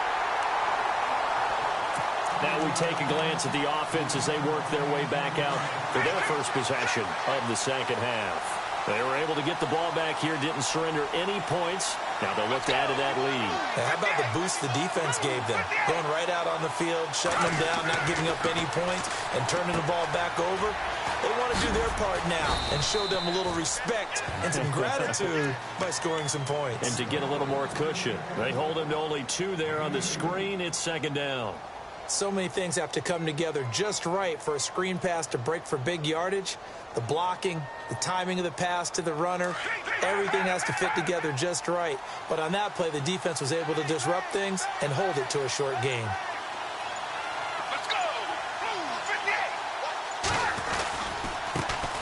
Now we take a glance at the offense as they work their way back out for their first possession of the second half. They were able to get the ball back here, didn't surrender any points. Now they'll look to add to that lead. Now, how about the boost the defense gave them? Going right out on the field, shutting them down, not giving up any points, and turning the ball back over. They want to do their part now and show them a little respect and some gratitude by scoring some points. And to get a little more cushion. They hold him to only 2 there on the screen. It's second down. So many things have to come together just right for a screen pass to break for big yardage. The blocking, the timing of the pass to the runner, everything has to fit together just right. But on that play, the defense was able to disrupt things and hold it to a short gain. Let's go.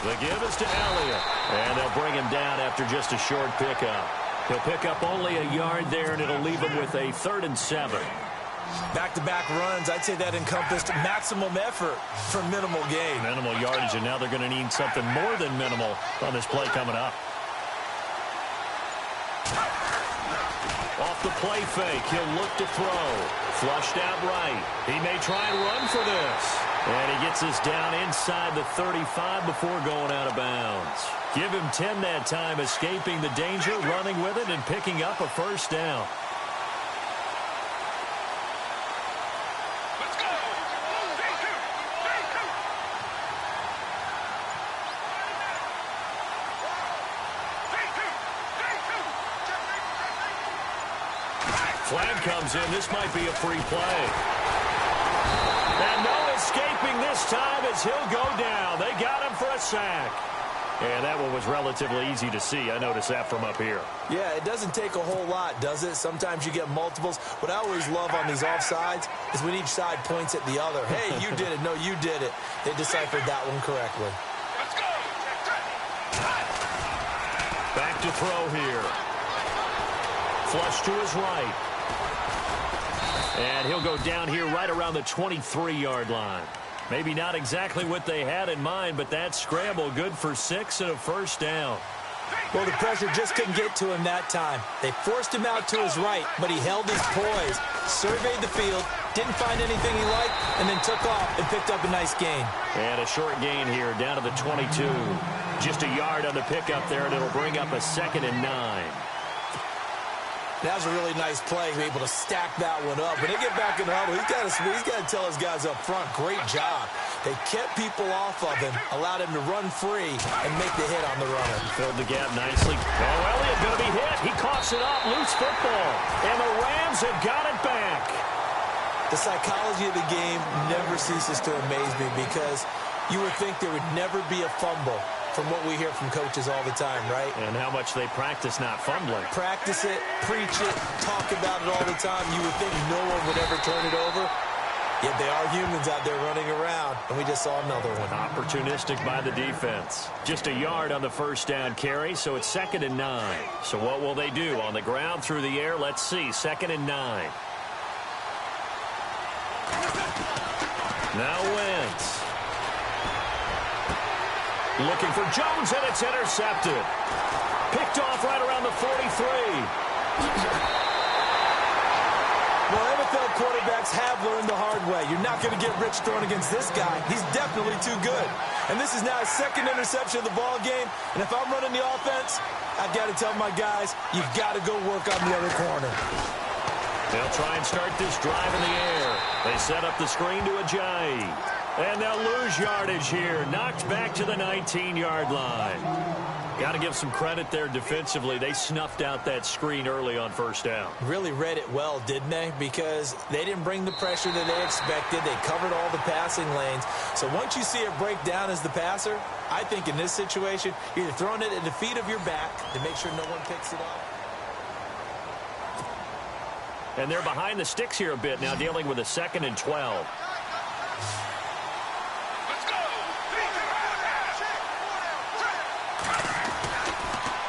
The give is to Elliott. And they'll bring him down after just a short pickup. He'll pick up only a yard there, and it'll leave him with a 3rd and 7. Back-to-back runs, I'd say that encompassed maximum effort for minimal gain. Minimal yardage, and now they're going to need something more than minimal on this play coming up. Off the play fake, he'll look to throw. Flushed out right. He may try and run for this. And he gets this down inside the 35 before going out of bounds. Give him 10 that time, escaping the danger, running with it, and picking up a first down. Flag comes in. This might be a free play. And no escaping this time as he'll go down. They got him for a sack. And that one was relatively easy to see. I noticed that from up here. Yeah, it doesn't take a whole lot, does it? Sometimes you get multiples. What I always love on these offsides is when each side points at the other. Hey, you did it. No, you did it. They deciphered that one correctly. Let's go. Back to throw here. Flush to his right. And he'll go down here right around the 23-yard line. Maybe not exactly what they had in mind, but that scramble good for 6 and a first down. Well, the pressure just couldn't get to him that time. They forced him out to his right, but he held his poise, surveyed the field, didn't find anything he liked, and then took off and picked up a nice gain. And a short gain here down to the 22. Just a yard on the pickup there, and it'll bring up a 2nd and 9. That was a really nice play, able to stack that one up. When they get back in the huddle, he's got to tell his guys up front, great job. They kept people off of him, allowed him to run free, and make the hit on the runner. Filled the gap nicely. Oh, Elliott going to be hit. He coughs it up, loose football. And the Rams have got it back. The psychology of the game never ceases to amaze me because you would think there would never be a fumble from what we hear from coaches all the time, right? And how much they practice not fumbling. Practice it, preach it, talk about it all the time. You would think no one would ever turn it over. Yet they are humans out there running around, and we just saw another one. Opportunistic by the defense. Just a yard on the first down carry, so it's 2nd and 9. So what will they do? On the ground, through the air? Let's see. 2nd and 9. Now Wentz. Looking for Jones, and it's intercepted. Picked off right around the 43. Well, NFL quarterbacks have learned the hard way. You're not going to get rich throwing against this guy. He's definitely too good. And this is now his 2nd interception of the ball game. And if I'm running the offense, I've got to tell my guys, you've got to go work on the other corner. They'll try and start this drive in the air. They set up the screen to Ajayi. And they'll lose yardage here. Knocked back to the 19-yard line. Got to give some credit there defensively. They snuffed out that screen early on first down. Really read it well, didn't they? Because they didn't bring the pressure that they expected. They covered all the passing lanes. So once you see it break down as the passer, I think in this situation, you're either throwing it at the feet of your back to make sure no one picks it up. And they're behind the sticks here a bit now, dealing with a 2nd and 12.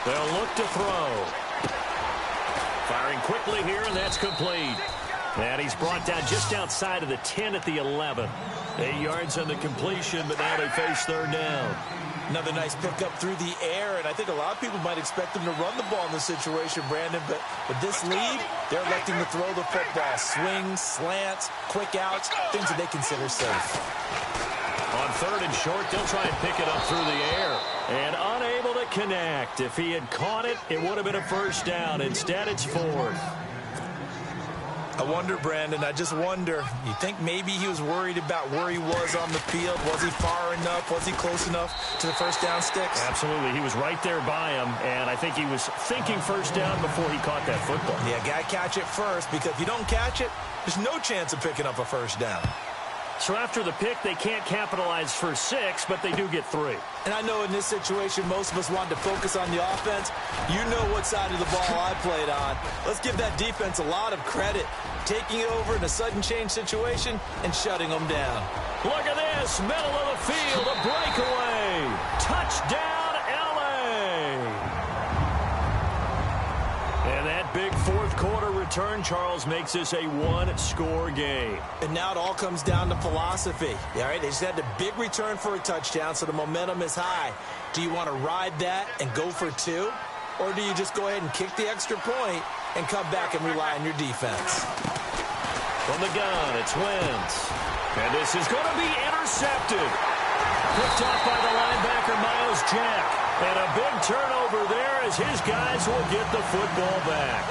They'll look to throw. Firing quickly here, and that's complete. And he's brought down just outside of the 10 at the 11. 8 yards on the completion, but now they face third down. Another nice pickup through the air, and I think a lot of people might expect them to run the ball in this situation, Brandon, but with this lead, they're electing to throw the football. Swings, slants, quick outs, things that they consider safe. On third and short, they'll try and pick it up through the air. And unable to connect. If he had caught it, it would have been a first down. Instead, it's fourth. I wonder, Brandon, I just wonder, you think maybe he was worried about where he was on the field? Was he far enough? Was he close enough to the first down sticks? Absolutely. He was right there by him, and I think he was thinking first down before he caught that football. Yeah, got to catch it first, because if you don't catch it, there's no chance of picking up a first down. So after the pick, they can't capitalize for 6, but they do get 3. And I know in this situation, most of us wanted to focus on the offense. You know what side of the ball I played on. Let's give that defense a lot of credit, taking it over in a sudden change situation and shutting them down. Look at this, middle of the field, a breakaway. Touchdown, L.A. And that big fourth quarter return, Charles, makes this a one-score game. And now it all comes down to philosophy. All right, they just had a big return for a touchdown, so the momentum is high. Do you want to ride that and go for 2? Or do you just go ahead and kick the extra point and come back and rely on your defense? From the gun, it's Wentz. And this is going to be intercepted. Picked up by the linebacker, Miles Jack. And a big turnover there as his guys will get the football back.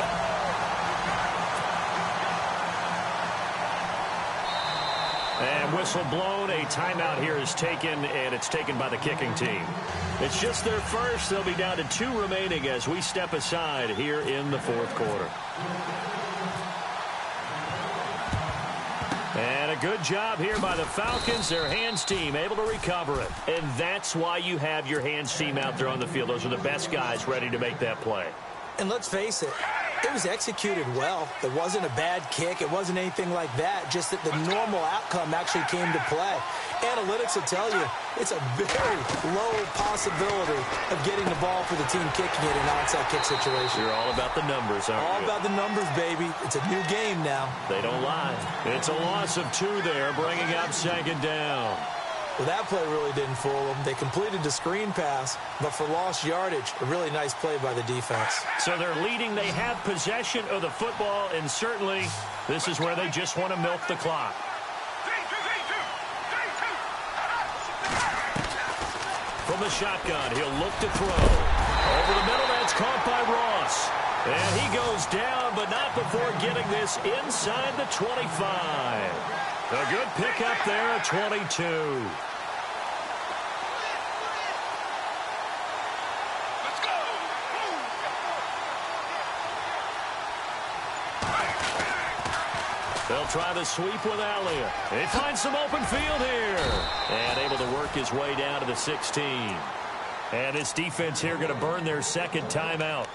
And whistle blown. A timeout here is taken, and it's taken by the kicking team. It's just their first. They'll be down to 2 remaining as we step aside here in the fourth quarter. And a good job here by the Falcons. Their hands team able to recover it. And that's why you have your hands team out there on the field. Those are the best guys ready to make that play. And let's face it, it was executed well. It wasn't a bad kick. It wasn't anything like that. Just that the normal outcome actually came to play. Analytics will tell you it's a very low possibility of getting the ball for the team kicking it in an onside kick situation. You're all about the numbers, aren't you? All about the numbers, baby. It's a new game now. They don't lie. It's a loss of 2 there, bringing up second down. Well, that play really didn't fool them. They completed the screen pass, but for lost yardage, a really nice play by the defense. So they're leading. They have possession of the football, and certainly this is where they just want to milk the clock. From the shotgun, he'll look to throw. Over the middle, that's caught by Ross. And he goes down, but not before getting this inside the 25. A good pickup there at 22. They'll try the sweep with Elliott. They find some open field here. And able to work his way down to the 16. And this defense here going to burn their second timeout.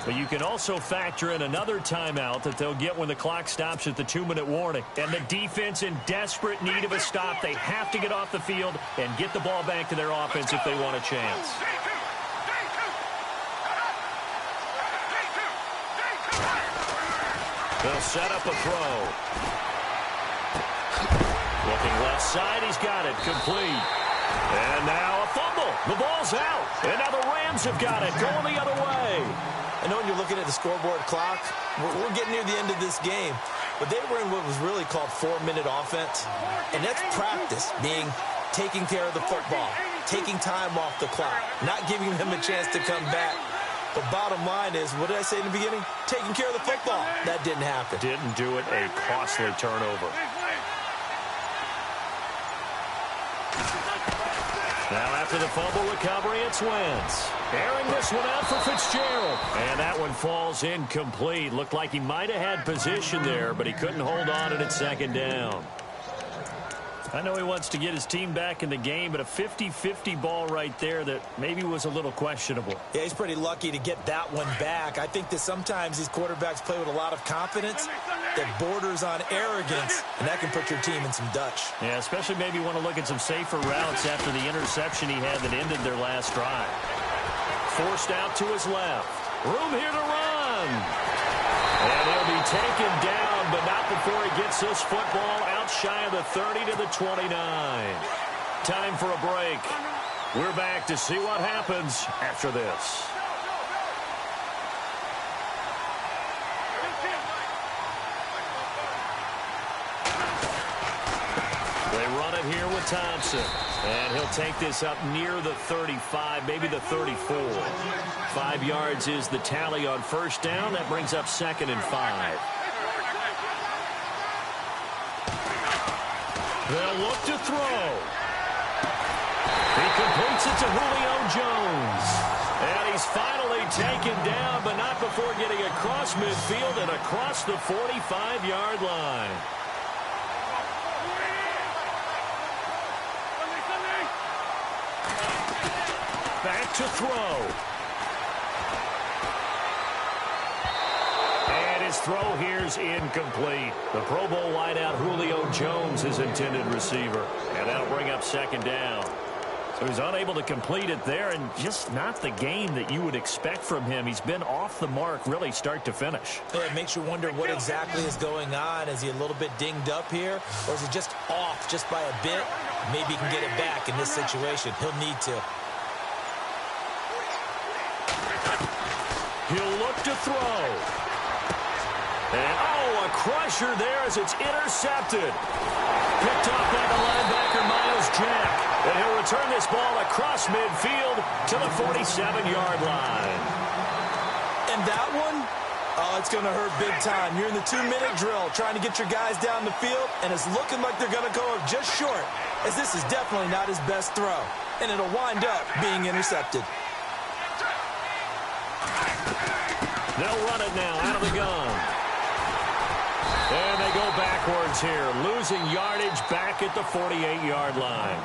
But you can also factor in another timeout that they'll get when the clock stops at the 2-minute warning. And the defense in desperate need of a stop. They have to get off the field and get the ball back to their offense if they want a chance. They'll set up a throw. Looking left side, he's got it, complete. And now a fumble. The ball's out. And now the Rams have got it, going the other way. I know when you're looking at the scoreboard clock, we're getting near the end of this game. But they were in what was really called 4-minute offense. And that's practice, being taking care of the football, taking time off the clock, not giving them a chance to come back. The bottom line is, what did I say in the beginning? Taking care of the football. That didn't happen. Didn't do it, a costly turnover. Now after the fumble recovery, it's Wentz. Airing this one out for Fitzgerald. And that one falls incomplete. Looked like he might have had position there, but he couldn't hold on at second down. I know he wants to get his team back in the game, but a 50-50 ball right there that maybe was a little questionable. Yeah, he's pretty lucky to get that one back. I think that sometimes these quarterbacks play with a lot of confidence that borders on arrogance, and that can put your team in some Dutch. Yeah, especially maybe want to look at some safer routes after the interception he had that ended their last drive. Forced out to his left. Room here to run. And he'll be taken down, but not before he gets this football out shy of the 30 to the 29. Time for a break. We're back to see what happens after this. They run it here with Thompson. And he'll take this up near the 35, maybe the 34. 5 yards is the tally on first down. That brings up 2nd and 5. They'll look to throw. He completes it to Julio Jones. And he's finally taken down, but not before getting across midfield and across the 45-yard line. Back to throw. And his throw here's incomplete. The Pro Bowl wideout Julio Jones, his intended receiver. And that'll bring up 2nd down. So he's unable to complete it there, and just not the game that you would expect from him. He's been off the mark really start to finish. Yeah, it makes you wonder what exactly is going on. Is he a little bit dinged up here, or is he just off just by a bit? Maybe he can get it back in this situation. He'll need to. He'll look to throw. And, a crusher there as it's intercepted. Picked off by the linebacker, Miles Jack. And he'll return this ball across midfield to the 47-yard line. And that one, it's going to hurt big time. You're in the 2-minute drill trying to get your guys down the field, and it's looking like they're going to go up just short, as this is definitely not his best throw. And it'll wind up being intercepted. They'll run it now out of the gun. And they go backwards here, losing yardage back at the 48-yard line.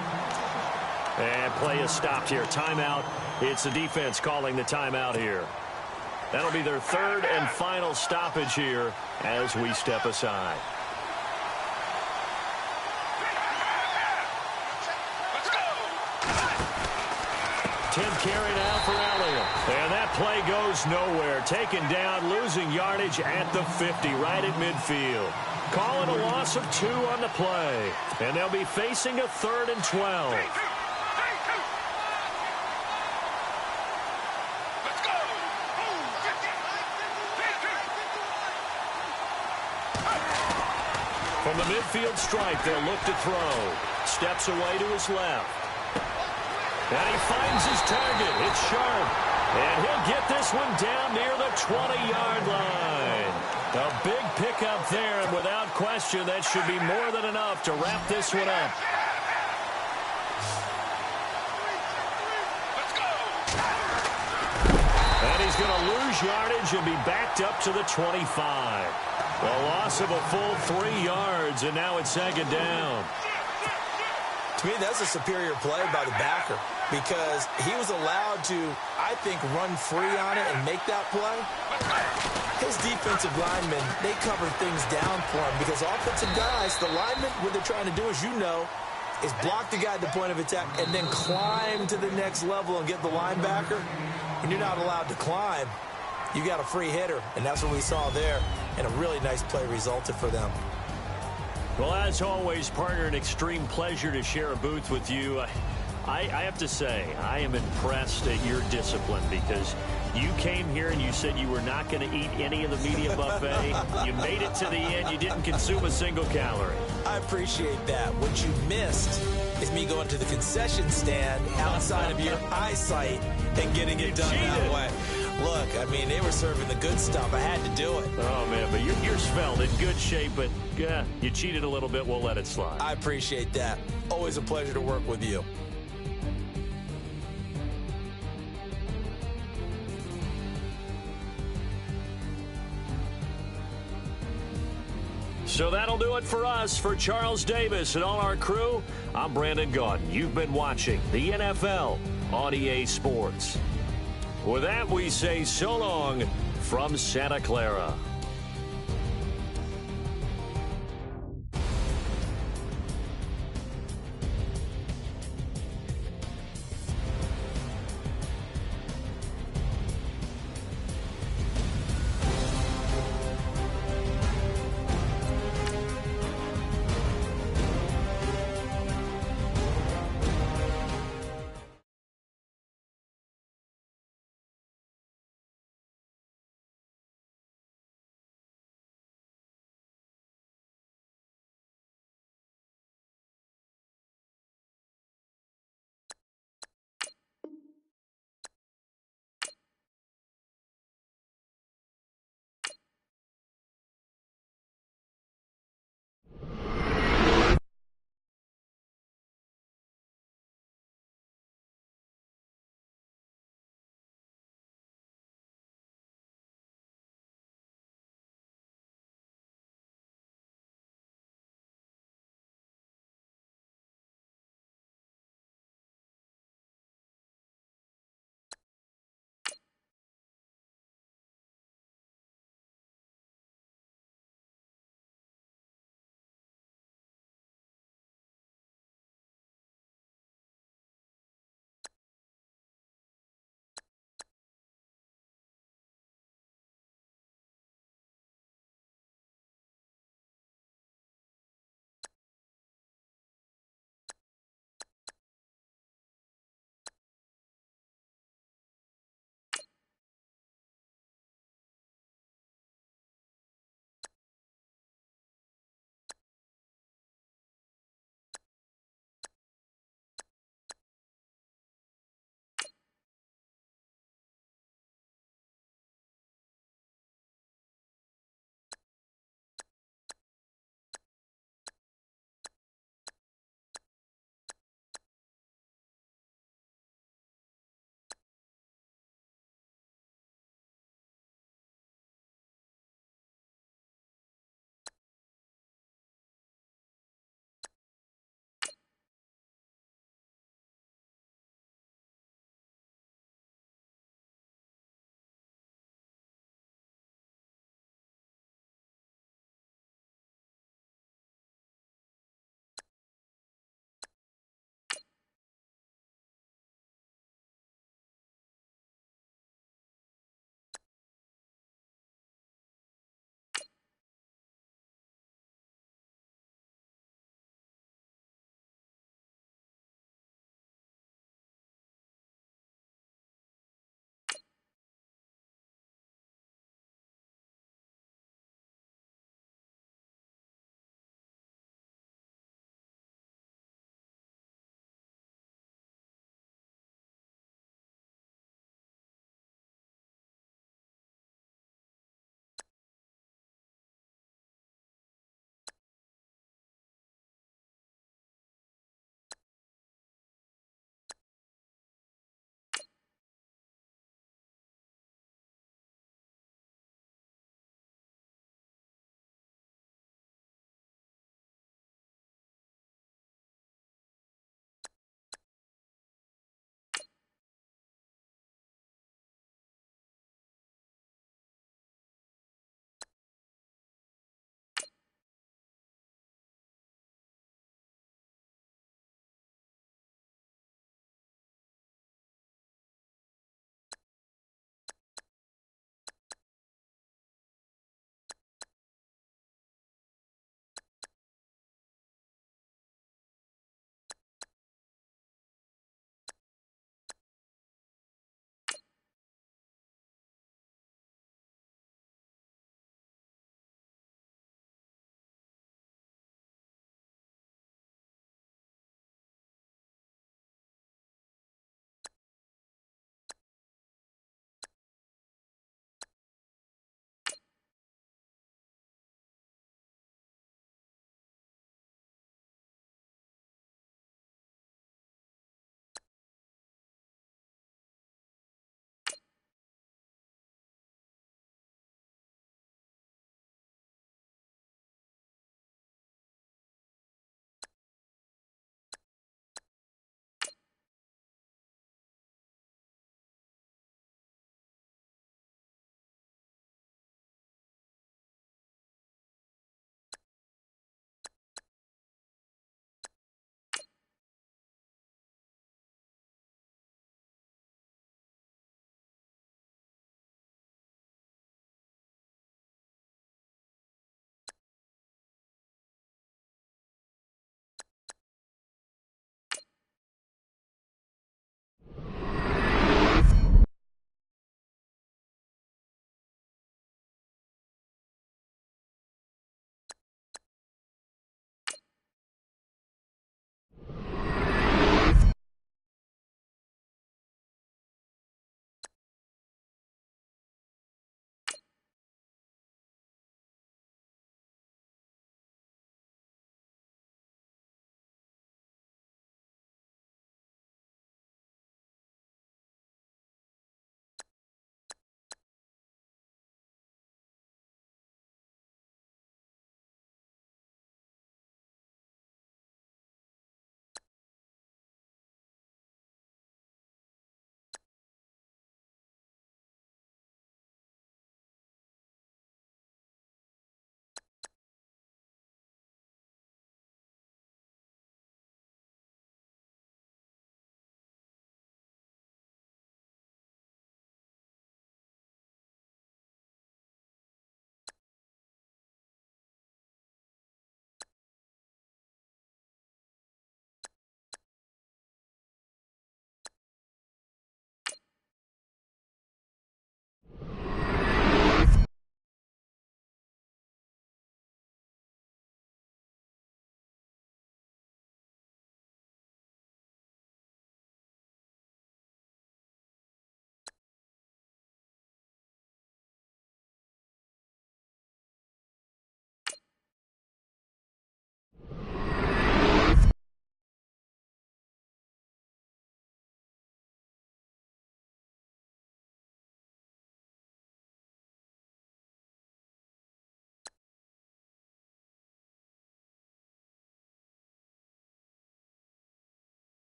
And play is stopped here. Timeout. It's the defense calling the timeout here. That'll be their 3rd and final stoppage here as we step aside. Let's go! 10th carry now for Elliott. And that play goes nowhere. Taken down, losing yardage at the 50, right at midfield. Calling a loss of 2 on the play. And they'll be facing a 3rd and 12. Let's go! From the midfield stripe, they'll look to throw. Steps away to his left. And he finds his target. It's sharp. And he'll get this one down near the 20-yard line. A big pickup there, and without question, that should be more than enough to wrap this one up. Let's go! And he's going to lose yardage and be backed up to the 25. A loss of a full 3 yards, and now it's 2nd down. To me, that's a superior play by the backer, because he was allowed to, I think, run free on it and make that play. His defensive linemen, they cover things down for him, because offensive guys, the linemen, what they're trying to do, as you know, is block the guy at the point of attack and then climb to the next level and get the linebacker. When you're not allowed to climb, you got a free hitter, and that's what we saw there, and a really nice play resulted for them. Well, as always, partner, an extreme pleasure to share a booth with you. I have to say, I am impressed at your discipline, because you came here and you said you were not going to eat any of the media buffet. You made it to the end. You didn't consume a single calorie. I appreciate that. What you missed is me going to the concession stand outside of your eyesight and getting it done that way. Look, I mean, they were serving the good stuff. I had to do it. Oh, man, but you're svelte, in good shape, but you cheated a little bit. We'll let it slide. I appreciate that. Always a pleasure to work with you. So that'll do it for us. For Charles Davis and all our crew, I'm Brandon Gaudin. You've been watching the NFL on EA Sports. With that, we say so long from Santa Clara.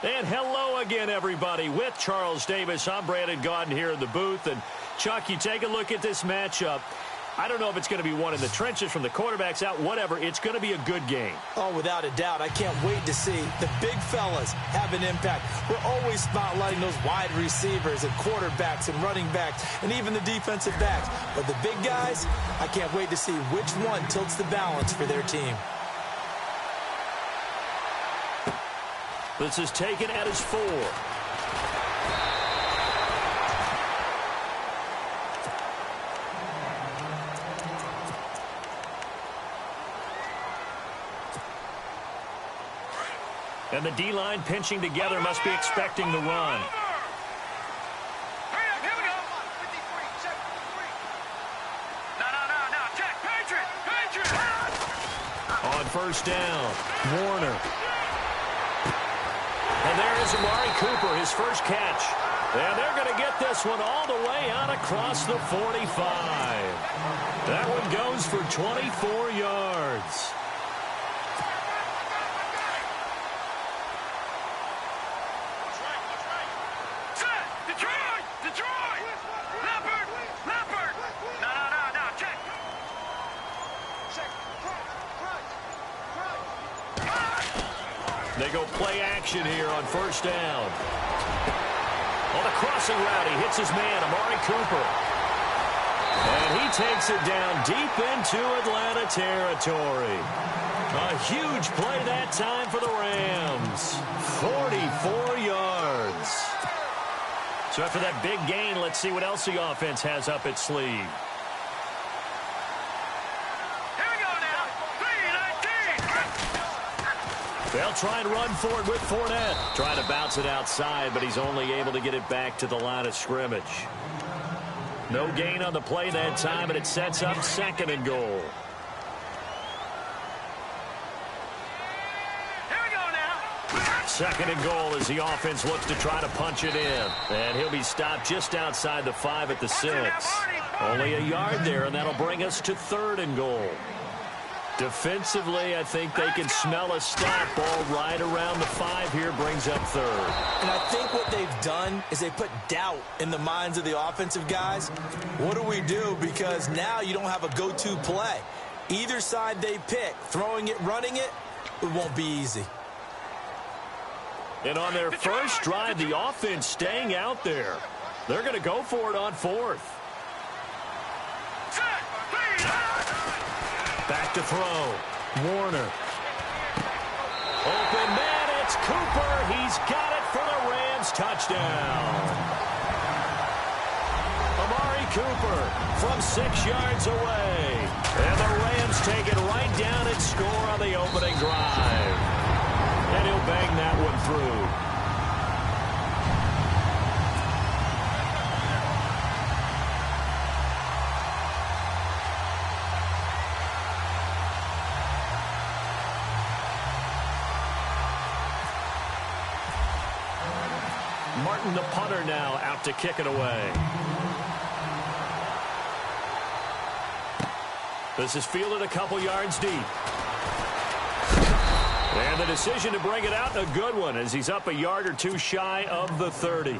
And hello again, everybody. With Charles Davis, I'm Brandon Gaudin here in the booth. And, Chuck, you take a look at this matchup. I don't know if it's going to be one in the trenches from the quarterbacks out, whatever. It's going to be a good game. Oh, without a doubt. I can't wait to see the big fellas have an impact. We're always spotlighting those wide receivers and quarterbacks and running backs and even the defensive backs. But the big guys, I can't wait to see which one tilts the balance for their team. This is taken at his 4. And the D-line pinching together must be expecting the run. On first down, Warner. And there is Amari Cooper, his first catch. And they're going to get this one all the way out across the 45. That one goes for 24 yards. They go play action here on first down. On the crossing route, he hits his man, Amari Cooper. And he takes it down deep into Atlanta territory. A huge play that time for the Rams. 44 yards. So after that big gain, let's see what else the offense has up its sleeve. They'll try and run for it with Fournette. Trying to bounce it outside, but he's only able to get it back to the line of scrimmage. No gain on the play that time, and it sets up 2nd and goal. Here we go now. 2nd and goal as the offense looks to try to punch it in. And he'll be stopped just outside the 5 at the 6. Only a yard there, and that'll bring us to 3rd and goal. Defensively, I think they can smell a stop. Ball right around the 5 here, brings up 3rd. And I think what they've done is they put doubt in the minds of the offensive guys. What do we do? Because now you don't have a go-to play. Either side they pick, throwing it, running it, it won't be easy. And on their first drive, the offense staying out there. They're going to go for it on 4th. Back to throw. Warner. Open man, it's Cooper. He's got it for the Rams. Touchdown. Amari Cooper from 6 yards away. And the Rams take it right down and score on the opening drive. And he'll bang that one through. Martin, the punter, now out to kick it away. This is fielded a couple yards deep. And the decision to bring it out, a good one, as he's up a yard or 2 shy of the 30.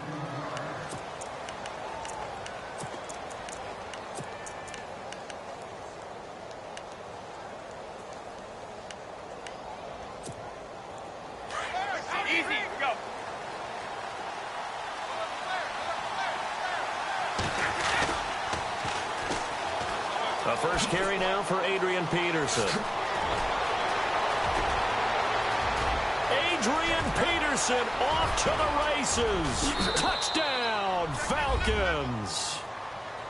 A first carry now for Adrian Peterson. Adrian Peterson off to the races. Touchdown, Falcons.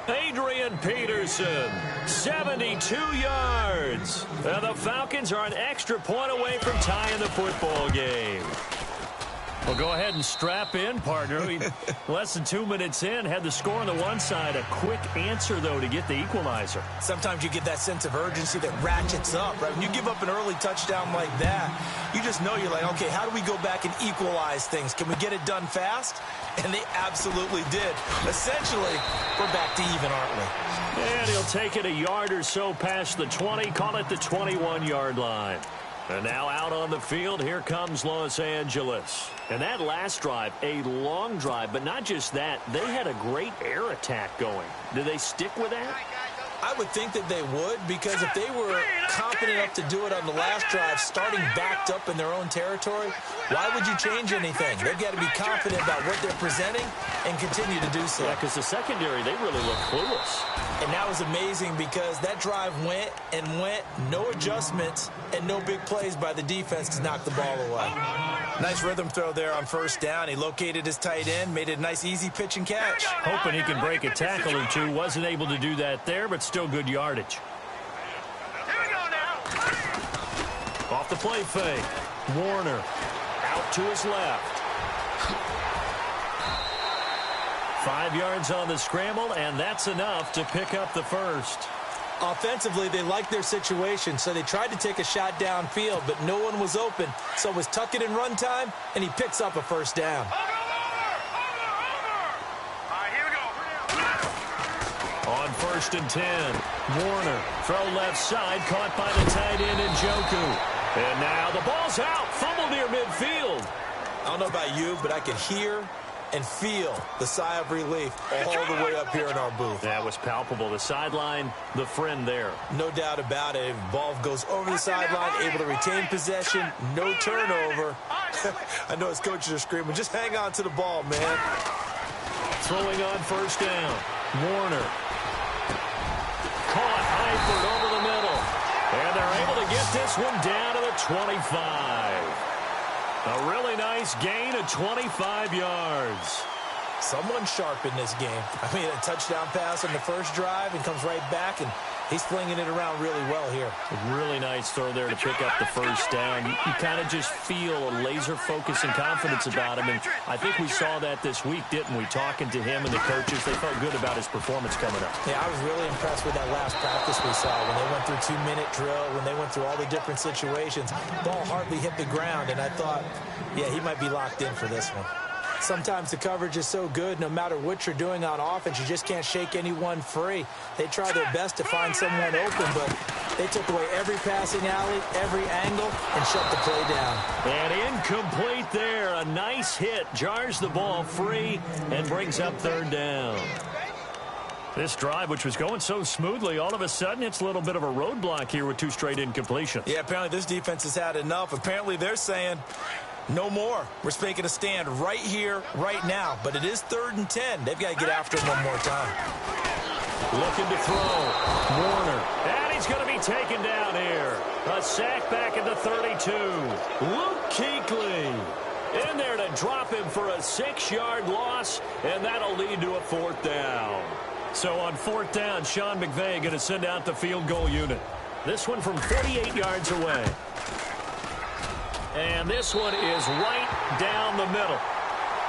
Adrian Peterson, 72 yards. And the Falcons are an extra point away from tying the football game. Well, go ahead and strap in, partner. Less than 2 minutes in, had the score on the one side. A quick answer, though, to get the equalizer. Sometimes you get that sense of urgency that ratchets up, right? When you give up an early touchdown like that, you just know you're like, okay, how do we go back and equalize things? Can we get it done fast? And they absolutely did. Essentially, we're back to even, aren't we? And he'll take it a yard or so past the 20, call it the 21-yard line. And now out on the field, here comes Los Angeles. And that last drive, a long drive, but not just that, they had a great air attack going. Do they stick with that? I would think that they would, because if they were confident enough to do it on the last drive, starting backed up in their own territory, why would you change anything? They've got to be confident about what they're presenting and continue to do so. Yeah, because the secondary, they really look clueless. And that was amazing because that drive went and went, no adjustments, and no big plays by the defense to knock the ball away. Nice rhythm throw there on first down. He located his tight end, made it a nice easy pitch and catch. Hoping he can break a tackle or two. Wasn't able to do that there, but still good yardage. Here we go now. Off the play fake. Warner out to his left. 5 yards on the scramble, and that's enough to pick up the first. Offensively, they liked their situation, so they tried to take a shot downfield, but no one was open. So it was tuck it in run time, and he picks up a first down. Over. All right, here we go. On 1st and 10, Warner, throw left side, caught by the tight end Njoku. And now the ball's out, fumble near midfield. I don't know about you, but I can hear and feel the sigh of relief all the way up here in our booth. That was palpable. The sideline, the friend there. No doubt about it. Ball goes over the sideline, able to retain possession, no turnover. I know his coaches are screaming, just hang on to the ball, man. Throwing on 1st down. Warner. Caught Eifert over the middle. And they're able to get this one down to the 25. A really nice gain of 25 yards. Someone sharp in this game. I mean, a touchdown pass on the first drive and comes right back, and he's flinging it around really well here. A really nice throw there to pick up the first down. You kind of just feel a laser focus and confidence about him, and I think we saw that this week, didn't we? Talking to him and the coaches, they felt good about his performance coming up. Yeah, I was really impressed with that last practice we saw when they went through 2-minute drill, when they went through all the different situations. Ball hardly hit the ground, and I thought, yeah, he might be locked in for this one. Sometimes the coverage is so good, no matter what you're doing on offense, you just can't shake anyone free. They try their best to find someone open, but they took away every passing alley, every angle, and shut the play down. And incomplete there. A nice hit. Jars the ball free and brings up 3rd down. This drive, which was going so smoothly, all of a sudden it's a little bit of a roadblock here with 2 straight incompletions. Yeah, apparently this defense has had enough. Apparently they're saying, no more. We're making a stand right here, right now. But it is 3rd and 10. They've got to get after him one more time. Looking to throw. Warner. And he's going to be taken down here. A sack back at the 32. Luke Kuechly in there to drop him for a 6-yard loss, and that'll lead to a 4th down. So on 4th down, Sean McVay going to send out the field goal unit. This one from 48 yards away. And this one is right down the middle.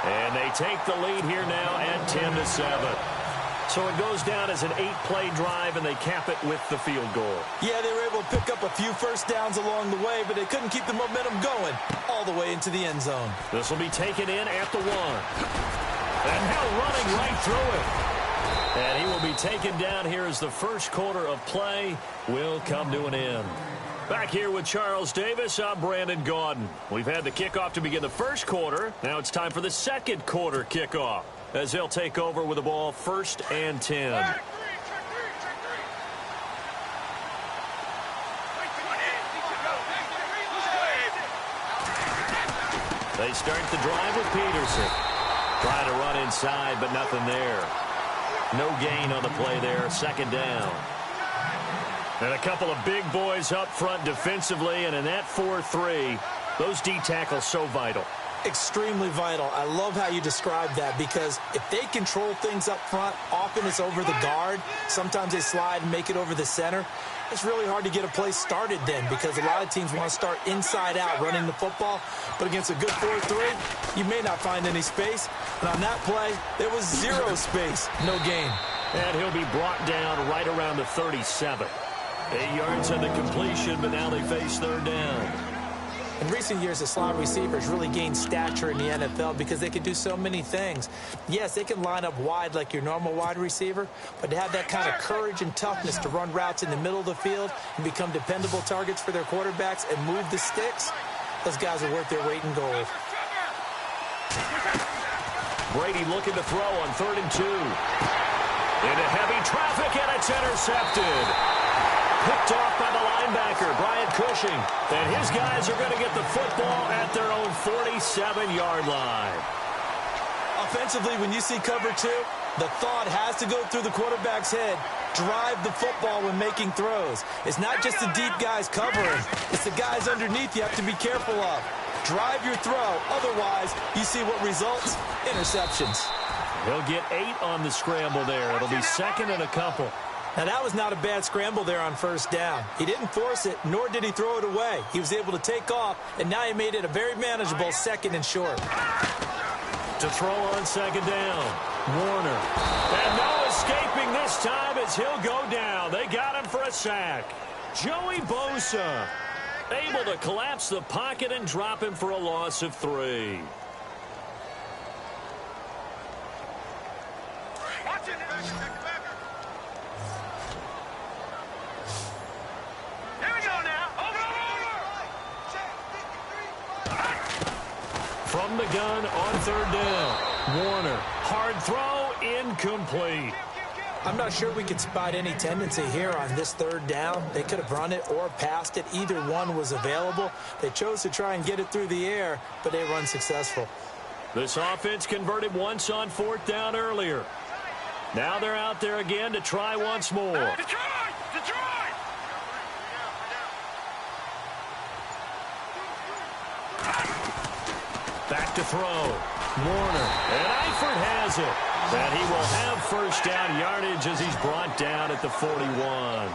And they take the lead here now at 10-7. So it goes down as an 8-play drive, and they cap it with the field goal. Yeah, they were able to pick up a few first downs along the way, but they couldn't keep the momentum going all the way into the end zone. This will be taken in at the 1. And now running right through it. And he will be taken down here as the first quarter of play will come to an end. Back here with Charles Davis, I'm Brandon Gaudin. We've had the kickoff to begin the first quarter. Now it's time for the second quarter kickoff as they'll take over with the ball 1st and 10. They start the drive with Peterson. Trying to run inside, but nothing there. No gain on the play there, 2nd down. And a couple of big boys up front defensively, and in that 4-3, those D tackles so vital. Extremely vital. I love how you describe that, because if they control things up front, often it's over the guard. Sometimes they slide and make it over the center. It's really hard to get a play started then, because a lot of teams want to start inside out running the football. But against a good 4-3, you may not find any space. And on that play, there was 0 space, no gain. And he'll be brought down right around the 37. 8 yards on the completion, but now they face 3rd down. In recent years, the slot receivers really gained stature in the NFL because they can do so many things. Yes, they can line up wide like your normal wide receiver, but to have that kind of courage and toughness to run routes in the middle of the field and become dependable targets for their quarterbacks and move the sticks, those guys are worth their weight in gold. Brady looking to throw on 3rd and 2. Into heavy traffic, and it's intercepted. Picked off by the linebacker, Brian Cushing. And his guys are going to get the football at their own 47-yard line. Offensively, when you see cover 2, the thought has to go through the quarterback's head. Drive the football when making throws. It's not just the deep guys covering. It's the guys underneath you have to be careful of. Drive your throw. Otherwise, you see what results? Interceptions. He'll get 8 on the scramble there. It'll be 2nd and a couple. Now, that was not a bad scramble there on 1st down. He didn't force it, nor did he throw it away. He was able to take off, and now he made it a very manageable 2nd and short. To throw on 2nd down, Warner. And no escaping this time as he'll go down. They got him for a sack. Joey Bosa able to collapse the pocket and drop him for a loss of 3. From the gun on 3rd down, Warner. Hard throw, incomplete. I'm not sure we could spot any tendency here on this 3rd down. They could have run it or passed it. Either one was available. They chose to try and get it through the air, but they were unsuccessful. This offense converted once on 4th down earlier. Now they're out there again to try once more. Detroit! Detroit! Back to throw. Warner. And Eifert has it. And he will have 1st down yardage as he's brought down at the 41.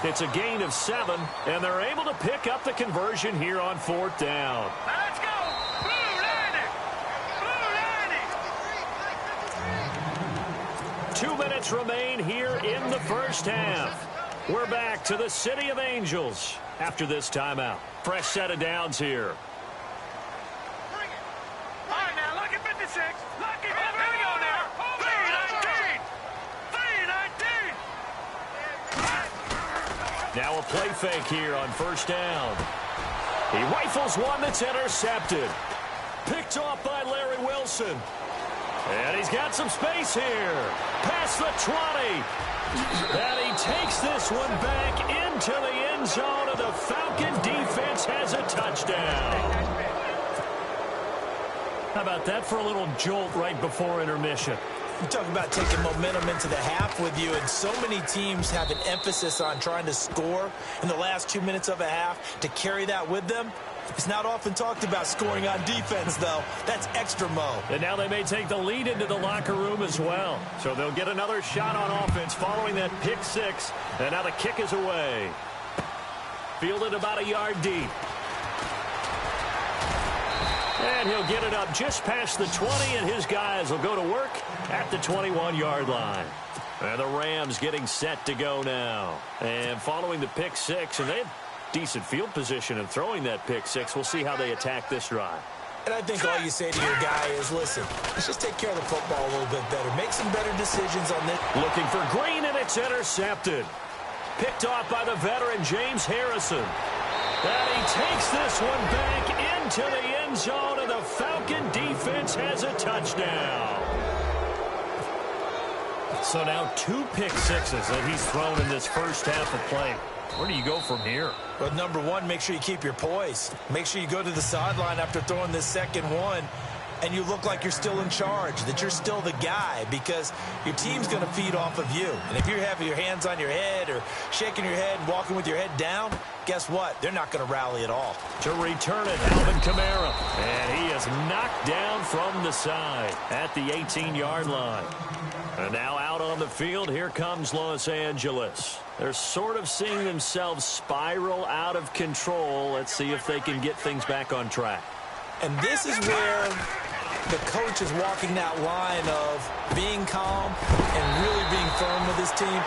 It's a gain of 7, and they're able to pick up the conversion here on 4th down. Let's go! Blue landing! Blue landing! 2 minutes remain here in the 1st half. We're back to the City of Angels after this timeout. Fresh set of downs here. All right, now, lucky 56. Lucky 50. Here we go now. 319. 319. Now a play fake here on 1st down. He rifles one that's intercepted. Picked off by Larry Wilson. And he's got some space here. Past the 20. And he takes this one back into the end zone, and the Falcon defense has a touchdown. How about that for a little jolt right before intermission? You talk about taking momentum into the half with you, and so many teams have an emphasis on trying to score in the last 2 minutes of a half to carry that with them. It's not often talked about scoring on defense, though. That's extra mo. And now they may take the lead into the locker room as well. So they'll get another shot on offense following that pick 6. And now the kick is away. Fielded about a yard deep. And he'll get it up just past the 20, and his guys will go to work at the 21-yard line. And the Rams getting set to go now. And following the pick 6, and they have decent field position in throwing that pick 6. We'll see how they attack this drive. And I think all you say to your guy is, listen, let's just take care of the football a little bit better. Make some better decisions on this. Looking for Green, and it's intercepted. Picked off by the veteran James Harrison. And he takes this one back into the end zone, and the Falcon defense has a touchdown. So now 2 pick 6s that he's thrown in this first half of play. Where do you go from here? Well, number one, make sure you keep your poise. Make sure you go to the sideline after throwing this second one, and you look like you're still in charge, that you're still the guy, because your team's going to feed off of you. And if you're having your hands on your head or shaking your head and walking with your head down, guess what? They're not going to rally at all. To return it, Alvin Kamara. And he is knocked down from the side at the 18-yard line. And now out on the field, here comes Los Angeles. They're sort of seeing themselves spiral out of control. Let's see if they can get things back on track. And this is where the coach is walking that line of being calm and really being firm with his team.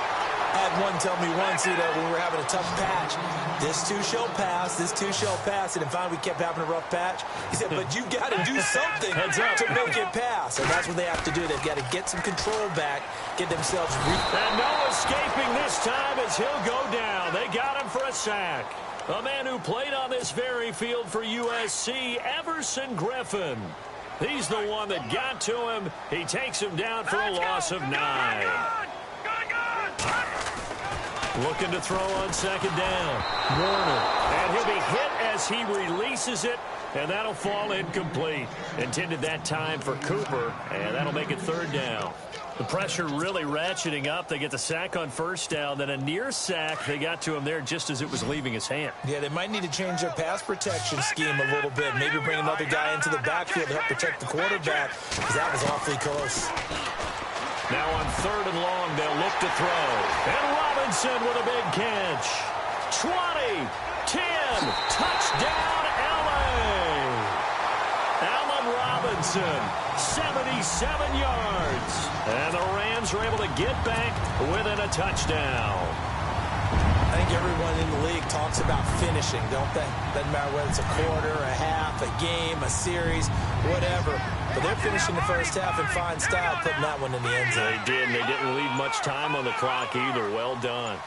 I had one tell me once, when we were having a tough patch, this too shall pass, this too shall pass, and then finally we kept having a rough patch. He said, but you got to do something to make it pass, and that's what they have to do. They've got to get some control back, get themselves and no escaping this time as he'll go down. They got him for a sack. A man who played on this very field for USC, Everson Griffin. He's the one that got to him. He takes him down for a loss of 9. Looking to throw on second down. Warner. And he'll be hit as he releases it, and that'll fall incomplete. Intended that time for Cooper, and that'll make it third down. The pressure really ratcheting up. They get the sack on first down, then a near sack. They got to him there just as it was leaving his hand. Yeah, they might need to change their pass protection scheme a little bit. Maybe bring another guy into the backfield to help protect the quarterback, because that was awfully close. Now on third and long, they'll look to throw. And Robinson with a big catch. 20, 10, touchdown, L.A. Allen Robinson, 77 yards. And the Rams are able to get back within a touchdown. I think everyone in the league talks about finishing, don't they? Doesn't matter whether it's a quarter, a half, a game, a series, whatever. But they're finishing the first half in fine style, putting that one in the end zone. They did, and they didn't leave much time on the clock either. Well done.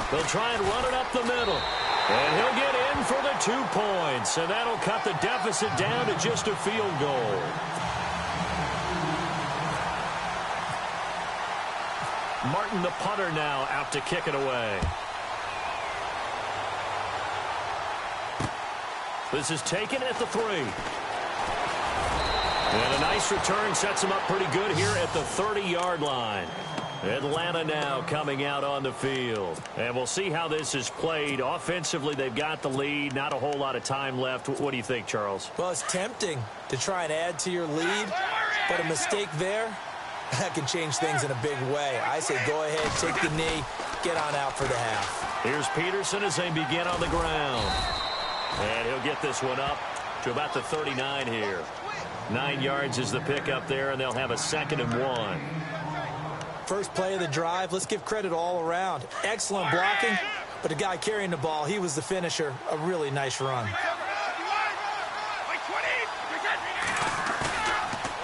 They'll try and run it up the middle. And he'll get in for the 2 points. And that'll cut the deficit down to just a field goal. Martin, the punter, now out to kick it away. This is taken at the 3. And a nice return sets him up pretty good here at the 30-yard line. Atlanta now coming out on the field. And we'll see how this is played. Offensively, they've got the lead. Not a whole lot of time left. What do you think, Charles? Well, it's tempting to try and add to your lead, but a mistake there, that can change things in a big way. I say go ahead, take the knee, get on out for the half. Here's Peterson as they begin on the ground. And he'll get this one up to about the 39 here. 9 yards is the pickup there, and they'll have a 2nd and 1. First play of the drive, let's give credit all around. Excellent blocking, but the guy carrying the ball, he was the finisher. A really nice run.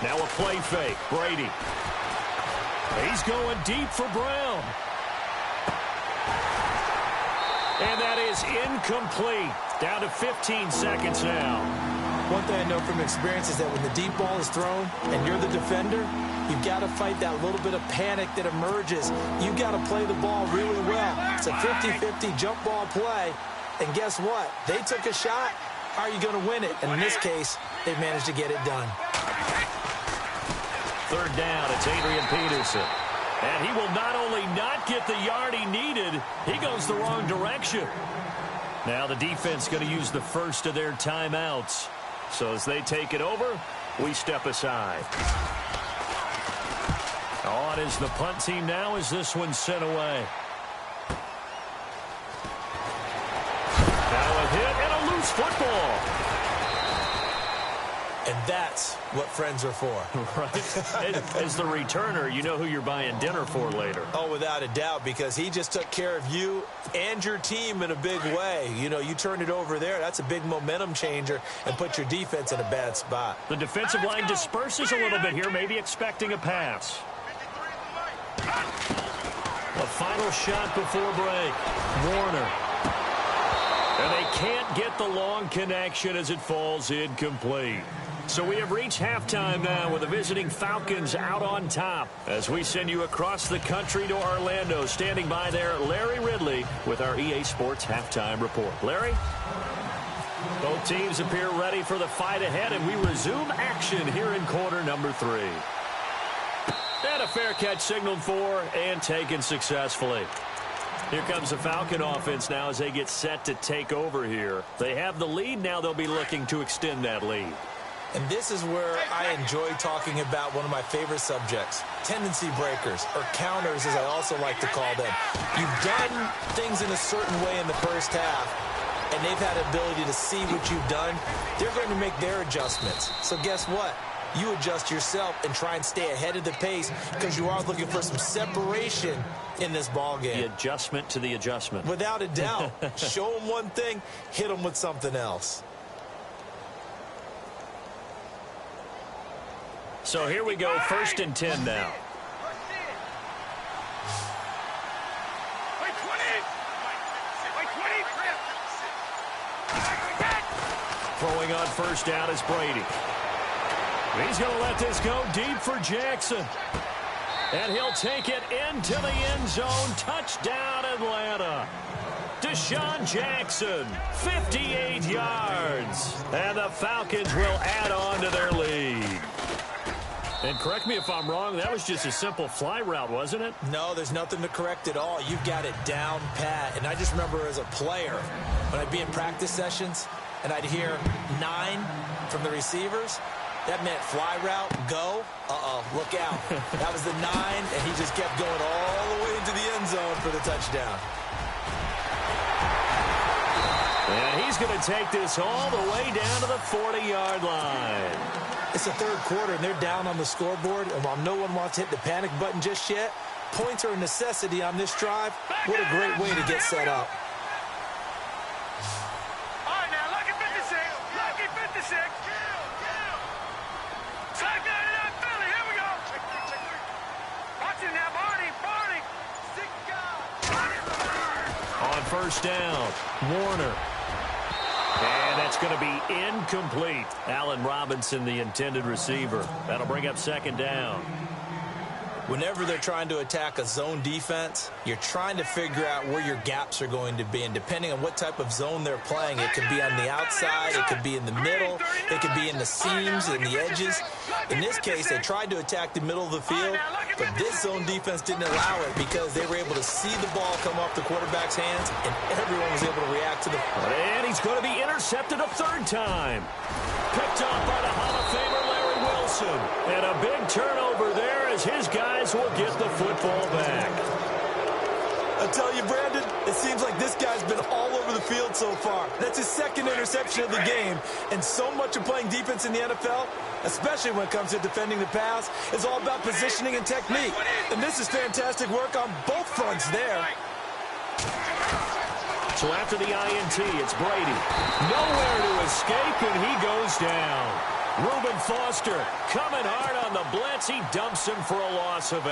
Now a play fake. Brady. He's going deep for Brown. And that is incomplete. Down to 15 seconds now. One thing I know from experience is that when the deep ball is thrown and you're the defender, you've got to fight that little bit of panic that emerges. You've got to play the ball really well. It's a 50-50 jump ball play. And guess what? They took a shot. How are you going to win it? And in this case, they managed to get it done. Third down, it's Adrian Peterson. And he will not only not get the yard he needed, he goes the wrong direction. Now the defense going to use the first of their timeouts. So as they take it over, we step aside. On is the punt team now as this one's sent away. Now a hit and a loose football. And that's what friends are for. Right. As the returner, you know who you're buying dinner for later. Oh, without a doubt, because he just took care of you and your team in a big way. You know, you turned it over there. That's a big momentum changer and put your defense in a bad spot. The defensive line disperses a little bit here, maybe expecting a pass. A final shot before break. Warner. And they can't get the long connection as it falls incomplete. So we have reached halftime now with the visiting Falcons out on top. As we send you across the country to Orlando, standing by there, Larry Ridley with our EA Sports Halftime Report. Larry? Both teams appear ready for the fight ahead, and we resume action here in quarter number 3. And a fair catch signaled for and taken successfully. Here comes the Falcon offense now as they get set to take over here. They have the lead. Now they'll be looking to extend that lead. And this is where I enjoy talking about one of my favorite subjects, tendency breakers, or counters as I also like to call them. You've done things in a certain way in the first half, and they've had the ability to see what you've done. They're going to make their adjustments. So guess what? you adjust yourself and try and stay ahead of the pace because you are looking for some separation in this ball game. The adjustment to the adjustment. Without a doubt. Show them one thing, hit them with something else. So here we go, 1st and 10 now. Throwing on 1st down is Brady. He's going to let this go deep for Jackson. And he'll take it into the end zone. Touchdown, Atlanta. Deshaun Jackson, 58 yards. And the Falcons will add on to their lead. And correct me if I'm wrong, that was just a simple fly route, wasn't it? No, there's nothing to correct at all. You've got it down pat. And I just remember as a player, when I'd be in practice sessions, and I'd hear 9 from the receivers, that meant fly route, go, look out. That was the 9, and he just kept going all the way into the end zone for the touchdown. And he's going to take this all the way down to the 40-yard line. It's the 3rd quarter, and they're down on the scoreboard, and while no one wants to hit the panic button just yet, points are a necessity on this drive. What a great way to get set up. All right, now, lucky 56. Lucky 56. Sack down to that Philly. Here we go. Watch it now, Barney. Barney. On 1st down, Warner. And that's going to be incomplete. Allen Robinson, the intended receiver. That'll bring up 2nd down. Whenever they're trying to attack a zone defense, you're trying to figure out where your gaps are going to be. And depending on what type of zone they're playing, it could be on the outside, it could be in the middle, it could be in the seams and the edges. In this case, they tried to attack the middle of the field, but this zone defense didn't allow it because they were able to see the ball come off the quarterback's hands, and everyone was able to react to the... And he's going to be intercepted a 3rd time. Picked off by the Hall of Famer Larry Wilson. And a big turnover there as his guys will get the football back. I tell you, Brandon, it seems like this guy's been all over the field so far. That's his 2nd interception of the game. And so much of playing defense in the NFL, especially when it comes to defending the pass, is all about positioning and technique. And this is fantastic work on both fronts there. So after the INT, it's Brady. Nowhere to escape, and he goes down. Reuben Foster coming hard on the blitz. He dumps him for a loss of 8.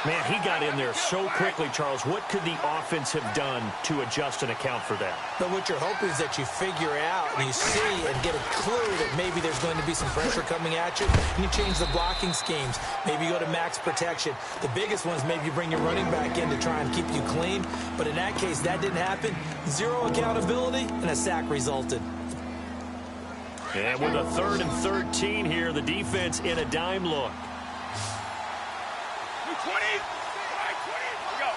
Man, he got in there so quickly, Charles. What could the offense have done to adjust and account for that? But what you're hoping is that you figure out and you see and get a clue that maybe there's going to be some pressure coming at you, and you change the blocking schemes. Maybe you go to max protection. The biggest one is maybe you bring your running back in to try and keep you clean. But in that case, that didn't happen. 0 accountability, and a sack resulted. And with a 3rd and 13 here, the defense in a dime look. 20. Go.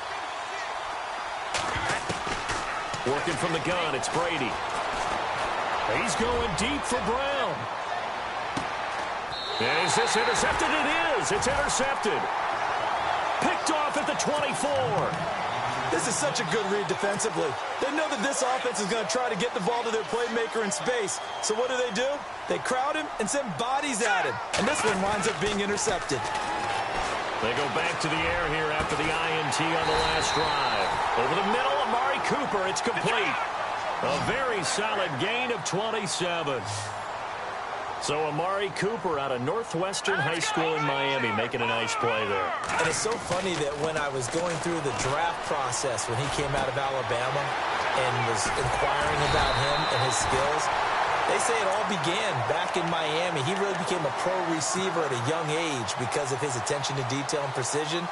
Working from the gun, it's Brady. He's going deep for Brown. And is this intercepted? It is. It's intercepted. Picked off at the 24. This is such a good read defensively. They know that this offense is going to try to get the ball to their playmaker in space. So what do? They crowd him and send bodies at him. And this one winds up being intercepted. They go back to the air here after the INT on the last drive. Over the middle, Amari Cooper. It's complete. A very solid gain of 27. So Amari Cooper out of Northwestern High School in Miami making a nice play there. And it's so funny that when I was going through the draft process when he came out of Alabama and was inquiring about him and his skills, they say it all began back in Miami. He really became a pro receiver at a young age because of his attention to detail and precision.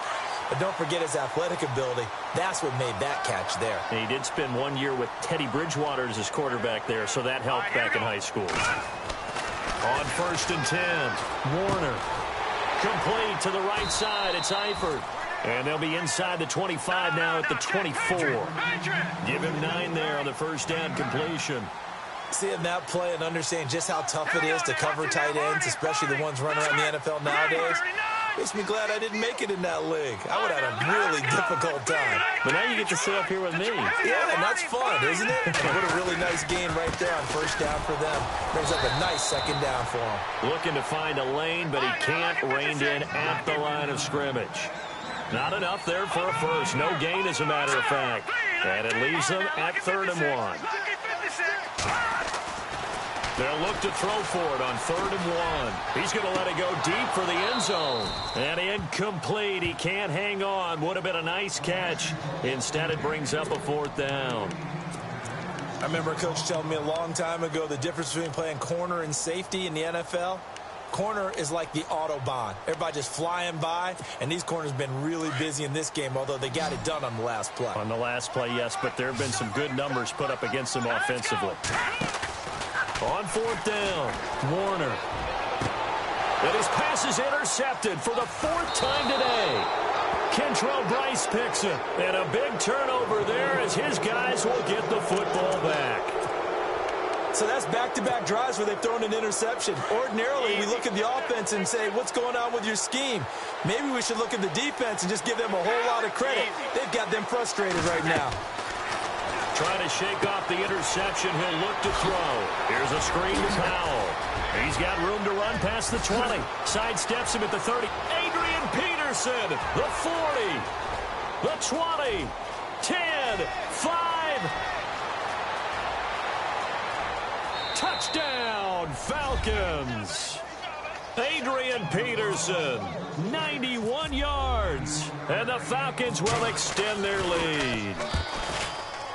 But don't forget his athletic ability. That's what made that catch there. And he did spend 1 year with Teddy Bridgewater as his quarterback there, so that helped back in high school. On 1st and 10, Warner. Complete to the right side. It's Eifert. And they'll be inside the 25 now at the 24. Give him 9 there on the 1st down completion. Seeing that play and understand just how tough it is to cover tight ends, especially the ones running around the NFL nowadays. Makes me glad I didn't make it in that league. I would have had a really difficult time. But now you get to sit up here with me. Yeah, and that's fun, isn't it? What a really nice game right there on first down for them. Brings up a nice second down for them. Looking to find a lane, but he can't rein in at the line of scrimmage. Not enough there for a first. No gain, as a matter of fact. And it leaves them at 3rd and 1. They'll look to throw for it on 3rd and 1. He's going to let it go deep for the end zone. And incomplete. He can't hang on. Would have been a nice catch. Instead, it brings up a 4th down. I remember a coach telling me a long time ago the difference between playing corner and safety in the NFL. Corner is like the Autobahn. Everybody just flying by, and these corners have been really busy in this game, although they got it done on the last play. On the last play, yes, but there have been some good numbers put up against them offensively. On 4th down, Warner. And his pass is intercepted for the 4th time today. Kentrell Bryce picks it. And a big turnover there as his guys will get the football back. So that's back-to-back drives where they've thrown an interception. Ordinarily, we look at the offense and say, what's going on with your scheme? Maybe we should look at the defense and just give them a whole lot of credit. They've got them frustrated right now. Trying to shake off the interception. He'll look to throw. Here's a screen to Powell. He's got room to run past the 20. Sidesteps him at the 30. Adrian Peterson, the 40, the 20, 10, 5. Touchdown, Falcons. Adrian Peterson, 91 yards. And the Falcons will extend their lead.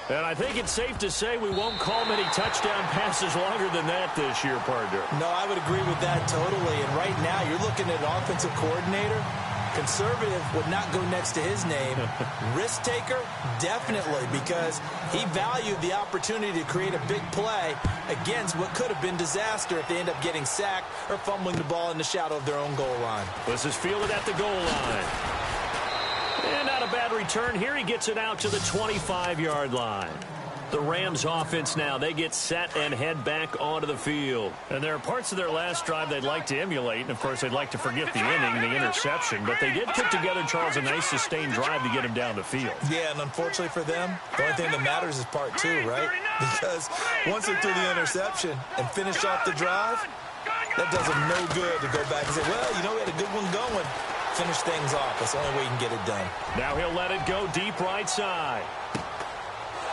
And I think it's safe to say we won't call many touchdown passes longer than that this year, partner. No, I would agree with that totally. And right now, you're looking at an offensive coordinator. Conservative would not go next to his name. Risk taker, definitely, because he valued the opportunity to create a big play against what could have been disaster if they end up getting sacked or fumbling the ball in the shadow of their own goal line. This is fielded at the goal line. And not a bad return here. He gets it out to the 25-yard line. The Rams offense now, they get set and head back onto the field. And there are parts of their last drive they'd like to emulate. And, of course, they'd like to forget the inning, the interception. But they did put together, Charles, a nice sustained drive to get him down the field. Yeah, and unfortunately for them, the only thing that matters is part 2, right? Because once they threw the interception and finished off the drive, that does them no good to go back and say, well, you know, we had a good one going. Finish things off. That's the only way you can get it done. Now he'll let it go deep right side.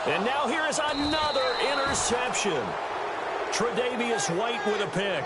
And now here is another interception. Tre'Davious White with a pick.